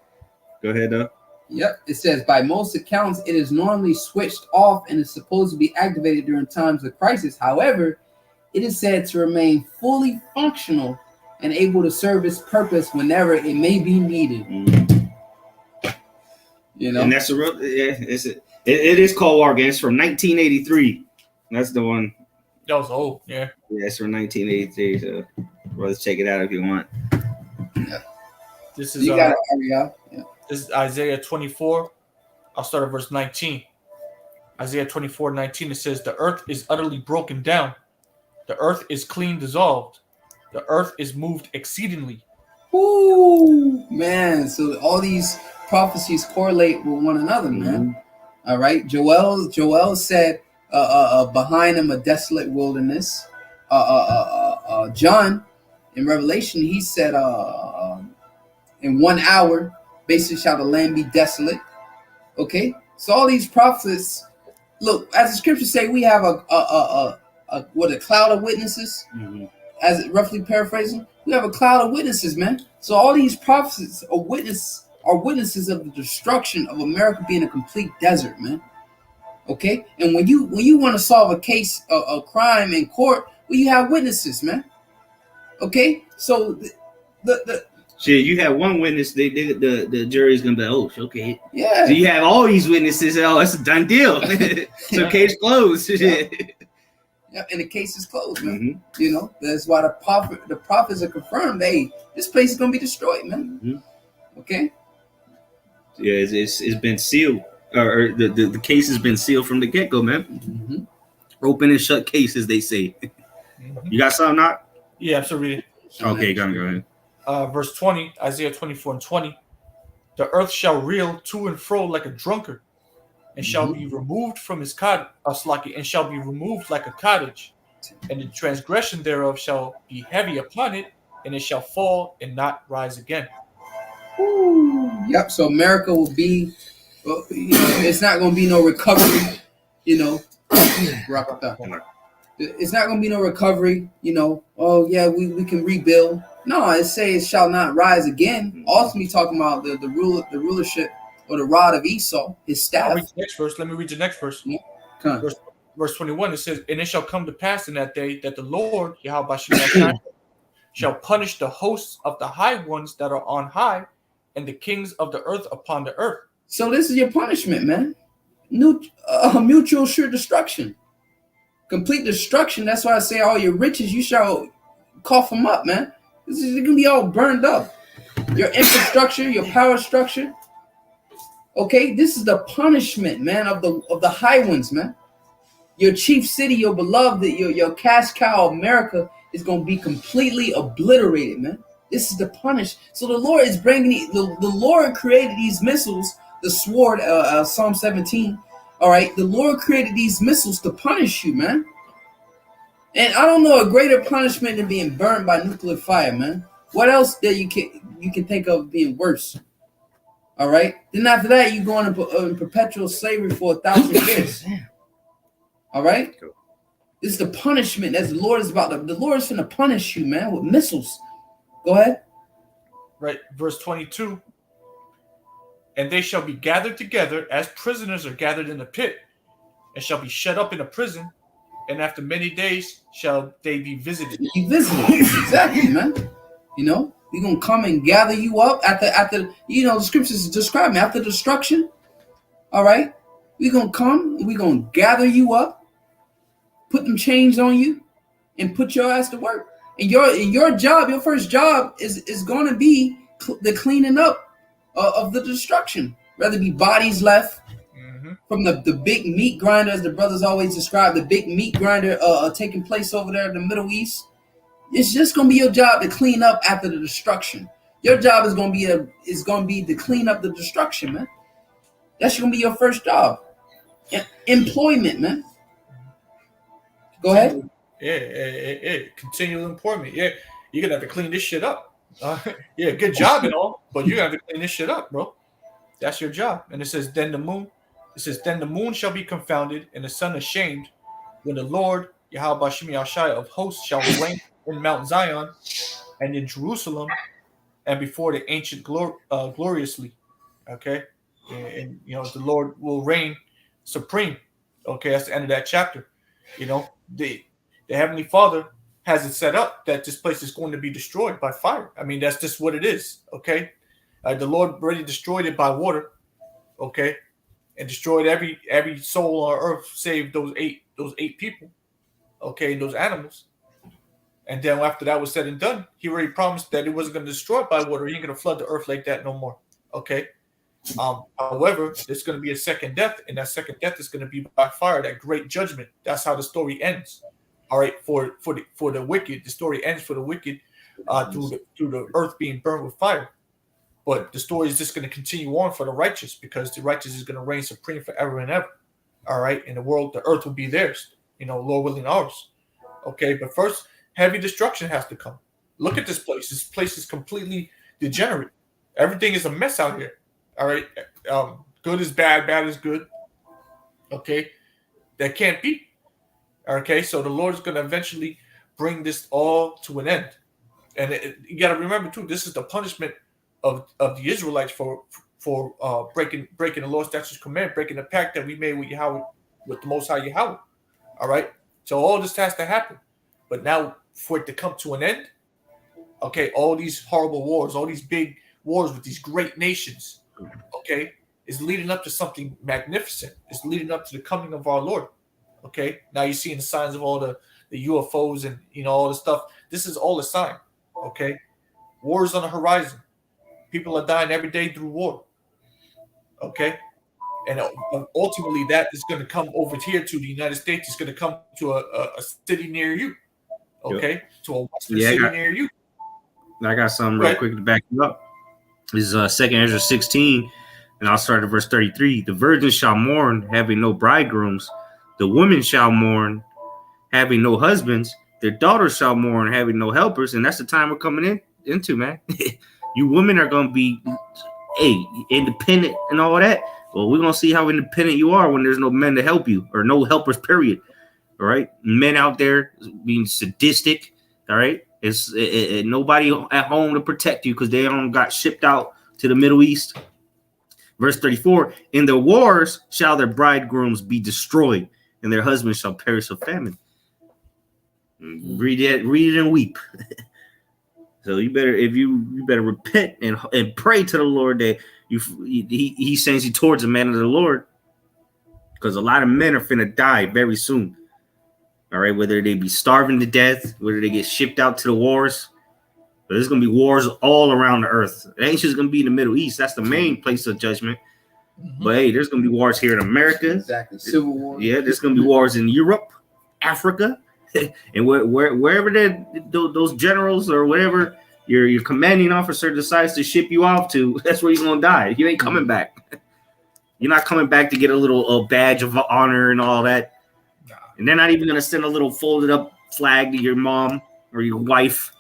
go ahead though. Yep, it says by most accounts, it is normally switched off and is supposed to be activated during times of crisis. However, it is said to remain fully functional and able to serve its purpose whenever it may be needed. You know, and that's a real. Yeah, it is called War Games from 1983. That's the one. That was old. Yeah. Yeah, it's from 1983. So, brothers, check it out if you want. This is you got it, Ariel. Yeah. This is Isaiah 24. I'll start at verse 19. Isaiah 24:19. It says, "The earth is utterly broken down. The earth is clean dissolved. The earth is moved exceedingly." Ooh, man. So all these prophecies correlate with one another, man. All right. Joel said, behind him a desolate wilderness. John in Revelation, he said, in 1 hour, basically shall the land be desolate. Okay. So all these prophets, look, as the scriptures say, we have a cloud of witnesses. As it roughly paraphrasing, we have a cloud of witnesses, man. So all these prophets are witnesses of the destruction of America being a complete desert, man. Okay, and when you want to solve a case, a crime in court, well, you have witnesses, man. Okay, so the shit, you have one witness, the jury's gonna be like, oh, okay. Yeah. So you have all these witnesses, oh, it's a done deal. So case closed. Yeah, and the case is closed, man. You know, that's why the prophets are confirmed. Hey, this place is gonna be destroyed, man. Okay. Yeah, it's been sealed, or the case has been sealed from the get go, man. Open and shut case, as they say. You got something, not? Yeah, absolutely. Okay, go ahead. Verse 20, Isaiah 24:20. The earth shall reel to and fro like a drunkard, and shall be removed from his cottage, and shall be removed like a cottage, and the transgression thereof shall be heavy upon it, and it shall fall and not rise again. Yep. So America will be, it's not going to be no recovery. You know, it's not going to be no recovery. You know, oh yeah, we can rebuild. No, it says it shall not rise again. Ultimately, talking about the rulership or the rod of Esau, his staff. I'll read the next verse. Let me read the next verse. Yeah. Verse 21, it says, "And it shall come to pass in that day that the Lord, Yahweh Shemaiah, shall punish the hosts of the high ones that are on high, and the kings of the earth upon the earth." So this is your punishment, man. Mutual sure destruction. Complete destruction. That's why I say all your riches, you shall cough them up, man. This is going to be all burned up. Your infrastructure, your power structure. Okay, this is the punishment, man, of the high ones, man. Your chief city, your beloved, your cash cow, America, is going to be completely obliterated, man. This is the punish. So the Lord is bringing the Lord created these missiles, the sword, Psalm 17. All right, the Lord created these missiles to punish you, man. And I don't know a greater punishment than being burned by nuclear fire, man. What else that you can think of being worse? All right. Then after that, you go in perpetual slavery for 1,000 years. All right. This is the punishment that the Lord is about. The Lord is going to punish you, man, with missiles. Go ahead. Right. Verse 22. And they shall be gathered together as prisoners are gathered in a pit, and shall be shut up in a prison. And after many days shall they be visited. You visited. Exactly, man. You know, we're going to come and gather you up after, you know, the scriptures describe me after destruction. All right. We're going to come and we're going to gather you up, put them chains on you, and put your ass to work. And your job, your first job is going to be the cleaning up of the destruction. Whether it be bodies left from the big meat grinder, as the brothers always describe, the big meat grinder taking place over there in the Middle East. It's just going to be your job to clean up after the destruction. Your job is going to be to clean up the destruction, man. That's going to be your first job. Employment, man. Go ahead. Yeah. Continual employment. Yeah, you're gonna have to clean this shit up. Yeah, good job and all, but you have to clean this shit up, bro. That's your job. And it says, then the moon shall be confounded, and the sun ashamed, when the Lord Yahweh Bashim Yahshai of hosts shall reign in Mount Zion and in Jerusalem, and before the ancient gloriously. Okay, and you know the Lord will reign supreme. Okay, that's the end of that chapter. You know, the Heavenly Father has it set up that this place is going to be destroyed by fire. I mean, that's just what it is. Okay, the Lord already destroyed it by water. Okay, and destroyed every soul on earth, save those eight people. Okay, and those animals. And then after that was said and done, He already promised that it wasn't going to destroy it by water. He ain't going to flood the earth like that no more. Okay. However, there's going to be a second death, and that second death is going to be by fire, that great judgment. That's how the story ends. All right, for the wicked, the story ends for the wicked through the earth being burned with fire. But the story is just going to continue on for the righteous, because the righteous is going to reign supreme forever and ever. All right, in the world, the earth will be theirs. You know, Lord willing, ours. Okay, but first, heavy destruction has to come. Look at this place. This place is completely degenerate. Everything is a mess out here. All right, good is bad, bad is good. Okay, that can't be. Okay, so the Lord is going to eventually bring this all to an end. And you got to remember too, this is the punishment of the Israelites for breaking the law, statutes, command, breaking the pact that we made with Yahweh, with the Most High Yahweh. All right, so all this has to happen. But now, for it to come to an end, okay, all these horrible wars, all these big wars with these great nations, okay, is leading up to something magnificent. It's leading up to the coming of our Lord. Okay, now you're seeing the signs of all the UFOs and, you know, all the stuff. This is all a sign. Okay, war is on the horizon. People are dying every day through war. Okay, and ultimately that is going to come over here to the United States. It's going to come to a city near you. Okay, to a western city near you. I got something real quick to back you up. This is 2 Ezra 16, and I'll start at verse 33. The virgins shall mourn, having no bridegrooms. The women shall mourn, having no husbands. Their daughters shall mourn, having no helpers. And that's the time we're coming into, man. You women are going to be, independent and all that. Well, we're going to see how independent you are when there's no men to help you, or no helpers, period. All right? Men out there being sadistic, all right? It's nobody at home to protect you because they got shipped out to the Middle East. Verse 34, in the wars shall their bridegrooms be destroyed, and their husbands shall perish of famine. Read it and weep. So you better repent and pray to the Lord that he sends you towards the man of the Lord, because a lot of men are finna die very soon. All right, whether they be starving to death, whether they get shipped out to the wars. But there's gonna be wars all around the earth. It ain't just gonna be in the Middle East. That's the main place of judgment. Mhm. But hey, there's gonna be wars here in America. Exactly. Civil War. Yeah, there's gonna be wars in Europe, Africa, and wherever those generals or whatever your commanding officer decides to ship you off to, that's where you're gonna die. You ain't coming back. You're not coming back to get a little badge of honor and all that. Nah. And they're not even gonna send a little folded up flag to your mom or your wife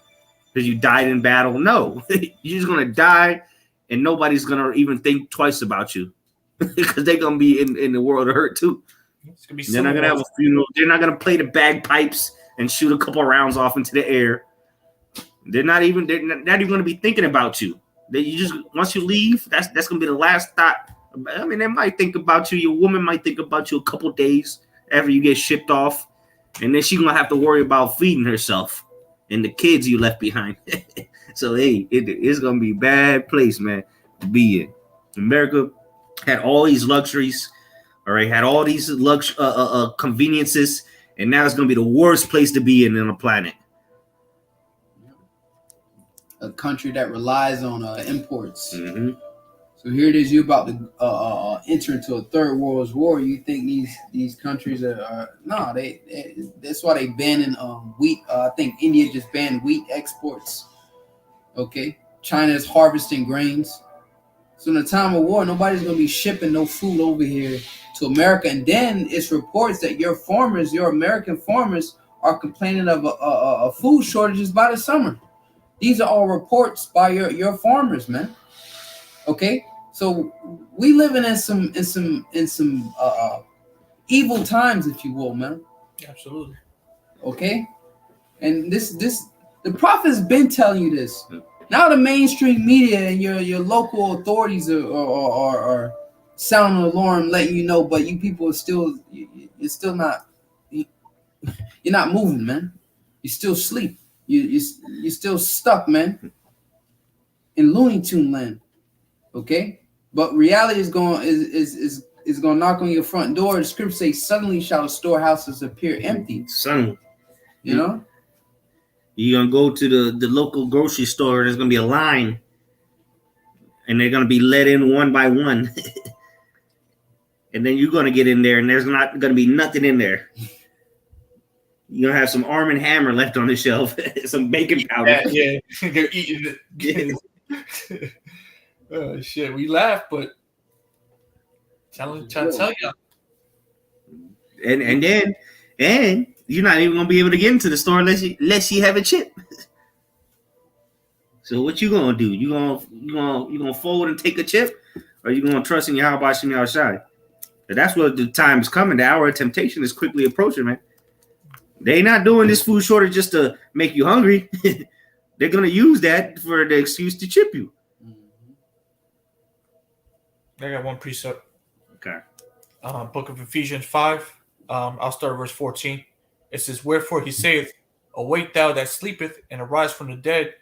because you died in battle. No, you're just gonna die, and nobody's gonna even think twice about you because they're gonna be in the world of hurt too. It's gonna be They're not gonna have a funeral. They're not gonna play the bagpipes and shoot a couple rounds off into the air. They're not even gonna be thinking about you. You just once you leave, that's gonna be the last thought. I mean, they might think about you. Your woman might think about you a couple days after you get shipped off, and then she's gonna have to worry about feeding herself and the kids you left behind. So hey, it's gonna be a bad place, man, to be in. America had all these luxuries, all right, had all these conveniences, and now it's gonna be the worst place to be in on the planet. A country that relies on imports. Mm-hmm. So here it is, you about to enter into a third world war. You think these countries are no? They that's why they banning wheat. I think India just banned wheat exports. Okay, China is harvesting grains. So in the time of war, nobody's gonna be shipping no food over here to America. And then it's reports that your American farmers, are complaining of a food shortages by the summer. These are all reports by your farmers, man. Okay. So we living in some evil times, if you will, man. Absolutely. Okay, and this the prophet's been telling you this. Now the mainstream media and your local authorities are sounding alarm, letting you know, but you people are still you're still not you're not moving, man. You still sleep. You're still stuck, man, in Looney Tune land. Okay. But reality is going to knock on your front door. The scripture says, "Suddenly shall the storehouses appear empty." Suddenly, you know, you're gonna go to the local grocery store. And there's gonna be a line, and they're gonna be let in one by one, and then you're gonna get in there, and there's not gonna be nothing in there. You're gonna have some Arm & Hammer left on the shelf, some baking powder. Yeah, they're eating it. Oh shit, we laugh, but trying to tell you. And then you're not even gonna be able to get into the store unless you have a chip. So what you gonna do? You gonna forward and take a chip, or you gonna trust in Yahweh Shem Yahushai? That's what the time is coming. The hour of temptation is quickly approaching, man. They not doing this food shortage just to make you hungry. They're gonna use that for the excuse to chip you. I got one precept. Okay. Book of Ephesians 5. I'll start at verse 14. It says, "Wherefore he saith, Awake thou that sleepeth, and arise from the dead,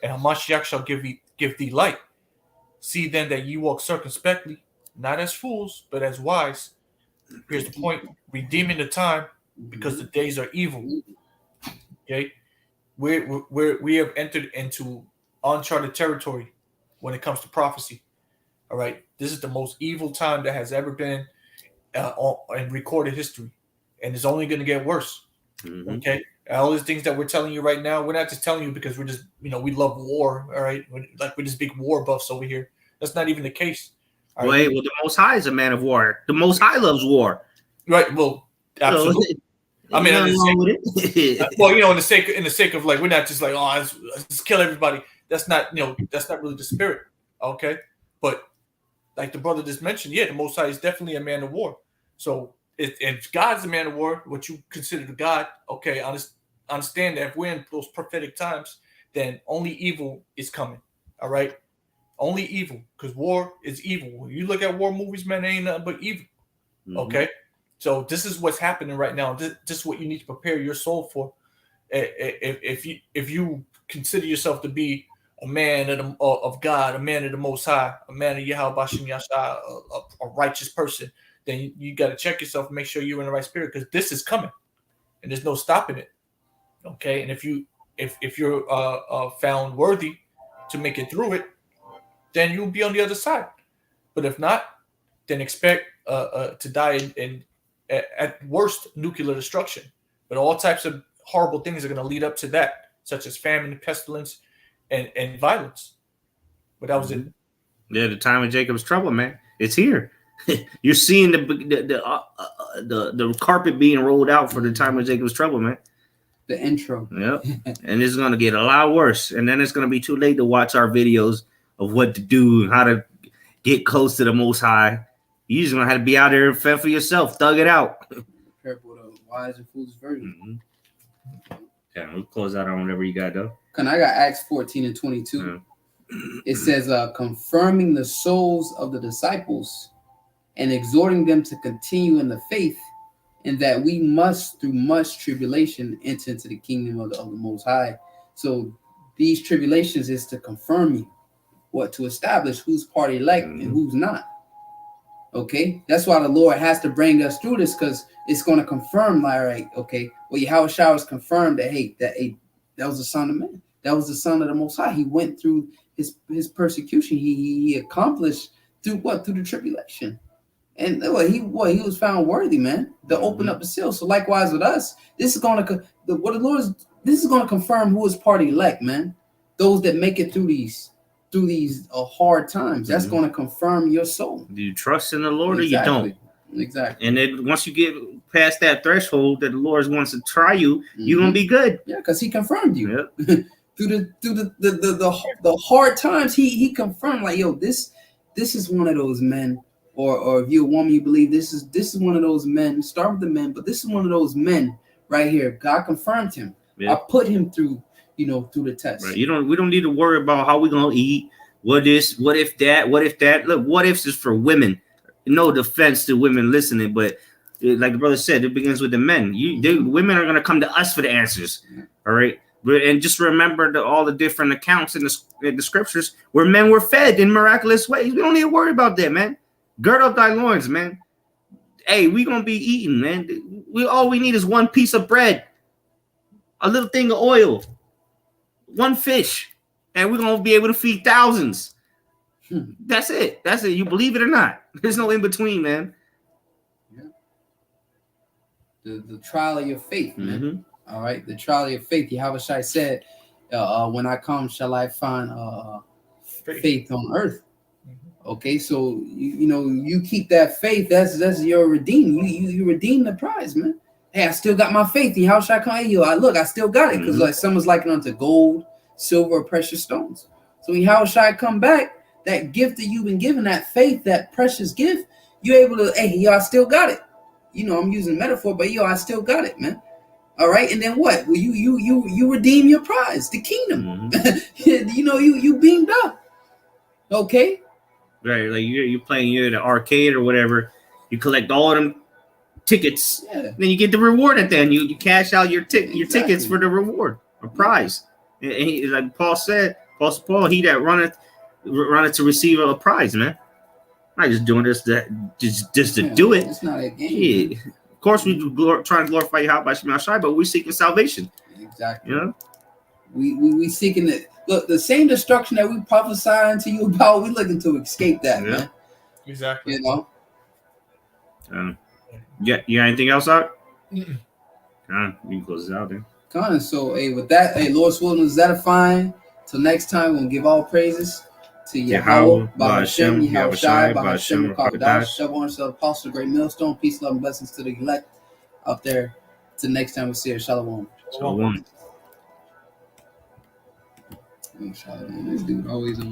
and Hamashiach shall give thee light. See then that ye walk circumspectly, not as fools, but as wise." Here's the point: redeeming the time, because the days are evil. Okay, we have entered into uncharted territory when it comes to prophecy. All right, this is the most evil time that has ever been in recorded history, and it's only going to get worse. Mm-hmm. Okay, all these things that we're telling you right now, we're not just telling you because we're just, we love war. All right, we're just big war buffs over here. That's not even the case. Well, the Most High is a man of war. The Most High loves war. Right. Well, absolutely. So, I mean, in the sake of like, we're not just like, let's kill everybody. That's not really the spirit. Okay, but like the brother just mentioned, the Most High is definitely a man of war. So if God's a man of war, what you consider the God, okay, understand that if we're in those prophetic times, then only evil is coming. All right, only evil, because war is evil. When you look at war movies, man, it ain't nothing but evil. Mm-hmm. Okay, so this is what's happening right now. This is what you need to prepare your soul for. If you consider yourself to be a man of God, a man of the Most High, a man of Yahweh Bashem Yashai, a righteous person, then you got to check yourself and make sure you're in the right spirit, because this is coming, and there's no stopping it. Okay, and if you're found worthy to make it through it, then you'll be on the other side. But if not, then expect to die in at worst nuclear destruction. But all types of horrible things are going to lead up to that, such as famine, pestilence, and violence. But that was it. Yeah, the time of Jacob's trouble, man. It's here. You're seeing the carpet being rolled out for the time of Jacob's trouble, man. The intro. Yep. And it's gonna get a lot worse. And then it's gonna be too late to watch our videos of what to do and how to get close to the Most High. You just gonna have to be out there and fend for yourself, thug it out. Parable of the wise and foolish virgin. Yeah, we'll close out on whatever you got though. And I got Acts 14 and 22. It says, confirming the souls of the disciples and exhorting them to continue in the faith, and that we must, through much tribulation, enter into the kingdom of the Most High. So these tribulations is to confirm you, to establish who's part elect and who's not. Okay, that's why the Lord has to bring us through this, because it's going to confirm, like, all right, okay, well, Yahushua was confirmed that, hey, that was the Son of Man. That was the Son of the Most High. He went through his persecution. He accomplished through what? Through the tribulation. And he was found worthy, man, to open up the seal. So likewise with us, this is going to confirm who is part elect, man. Those that make it through these hard times. That's going to confirm your soul. Do you trust in the Lord or you don't? Exactly. And then once you get past that threshold that the Lord wants to try you, you're gonna be good. Yeah, because He confirmed you. Yep. through the hard times. He confirmed, like, yo, this is one of those men. Or if you're a woman, you believe this is one of those men. Start with the men, but this is one of those men right here. God confirmed him. Yeah. I put him through the test. Right. We don't need to worry about how we're gonna eat. What if that? Look, what ifs is for women. No defense to women listening, but like the brother said, it begins with the men. Women are gonna come to us for the answers. All right. And just remember all the different accounts in the scriptures where men were fed in miraculous ways. We don't need to worry about that, man. Gird up thy loins, man. Hey, we gonna be eating, man. All we need is one piece of bread, a little thing of oil, one fish, and we're gonna be able to feed thousands. That's it. You believe it or not. There's no in between, man. Yeah. The trial of your faith, man. All right, the trial of your faith. Yahushua said, "When I come, shall I find faith on earth?" Okay, so you keep that faith. That's your redeem. You redeem the prize, man. Hey, I still got my faith. How should I come at you? I still got it, because like someone's likened unto gold, silver, or precious stones. So how should I come back? That gift that you've been given, that faith, that precious gift, you're able to. Hey, I still got it. I'm using metaphor, but I still got it, man. All right, and then what? Well, you redeem your prize, the kingdom. You beamed up. Okay. Right, like you're playing at the arcade or whatever. You collect all of them tickets, then you get the reward at the end. You cash out your tickets for the reward, a prize. And like Paul said, Paul, he that runneth to receive a prize, man. I'm not just doing this just to do it. It's not a game. Yeah. Of course, we trying to glorify Yahweh by Shema Shai, but we're seeking salvation. Exactly. We seeking it. Look, the same destruction that we prophesying to you about, we're looking to escape that, man. Exactly. You got anything else out? You can close it out then. So, with that, Lord's willing, is that a fine? Till next time, we'll give all praises to Yahweh, Ba'ashem, Yahushai, Ba'ashem, Rakadash, Shabbat, Shalom, Apostle, Great Millstone, peace, love, and blessings to the elect out there. Till next time, we'll see you. Shalom. Shalom. This dude always on.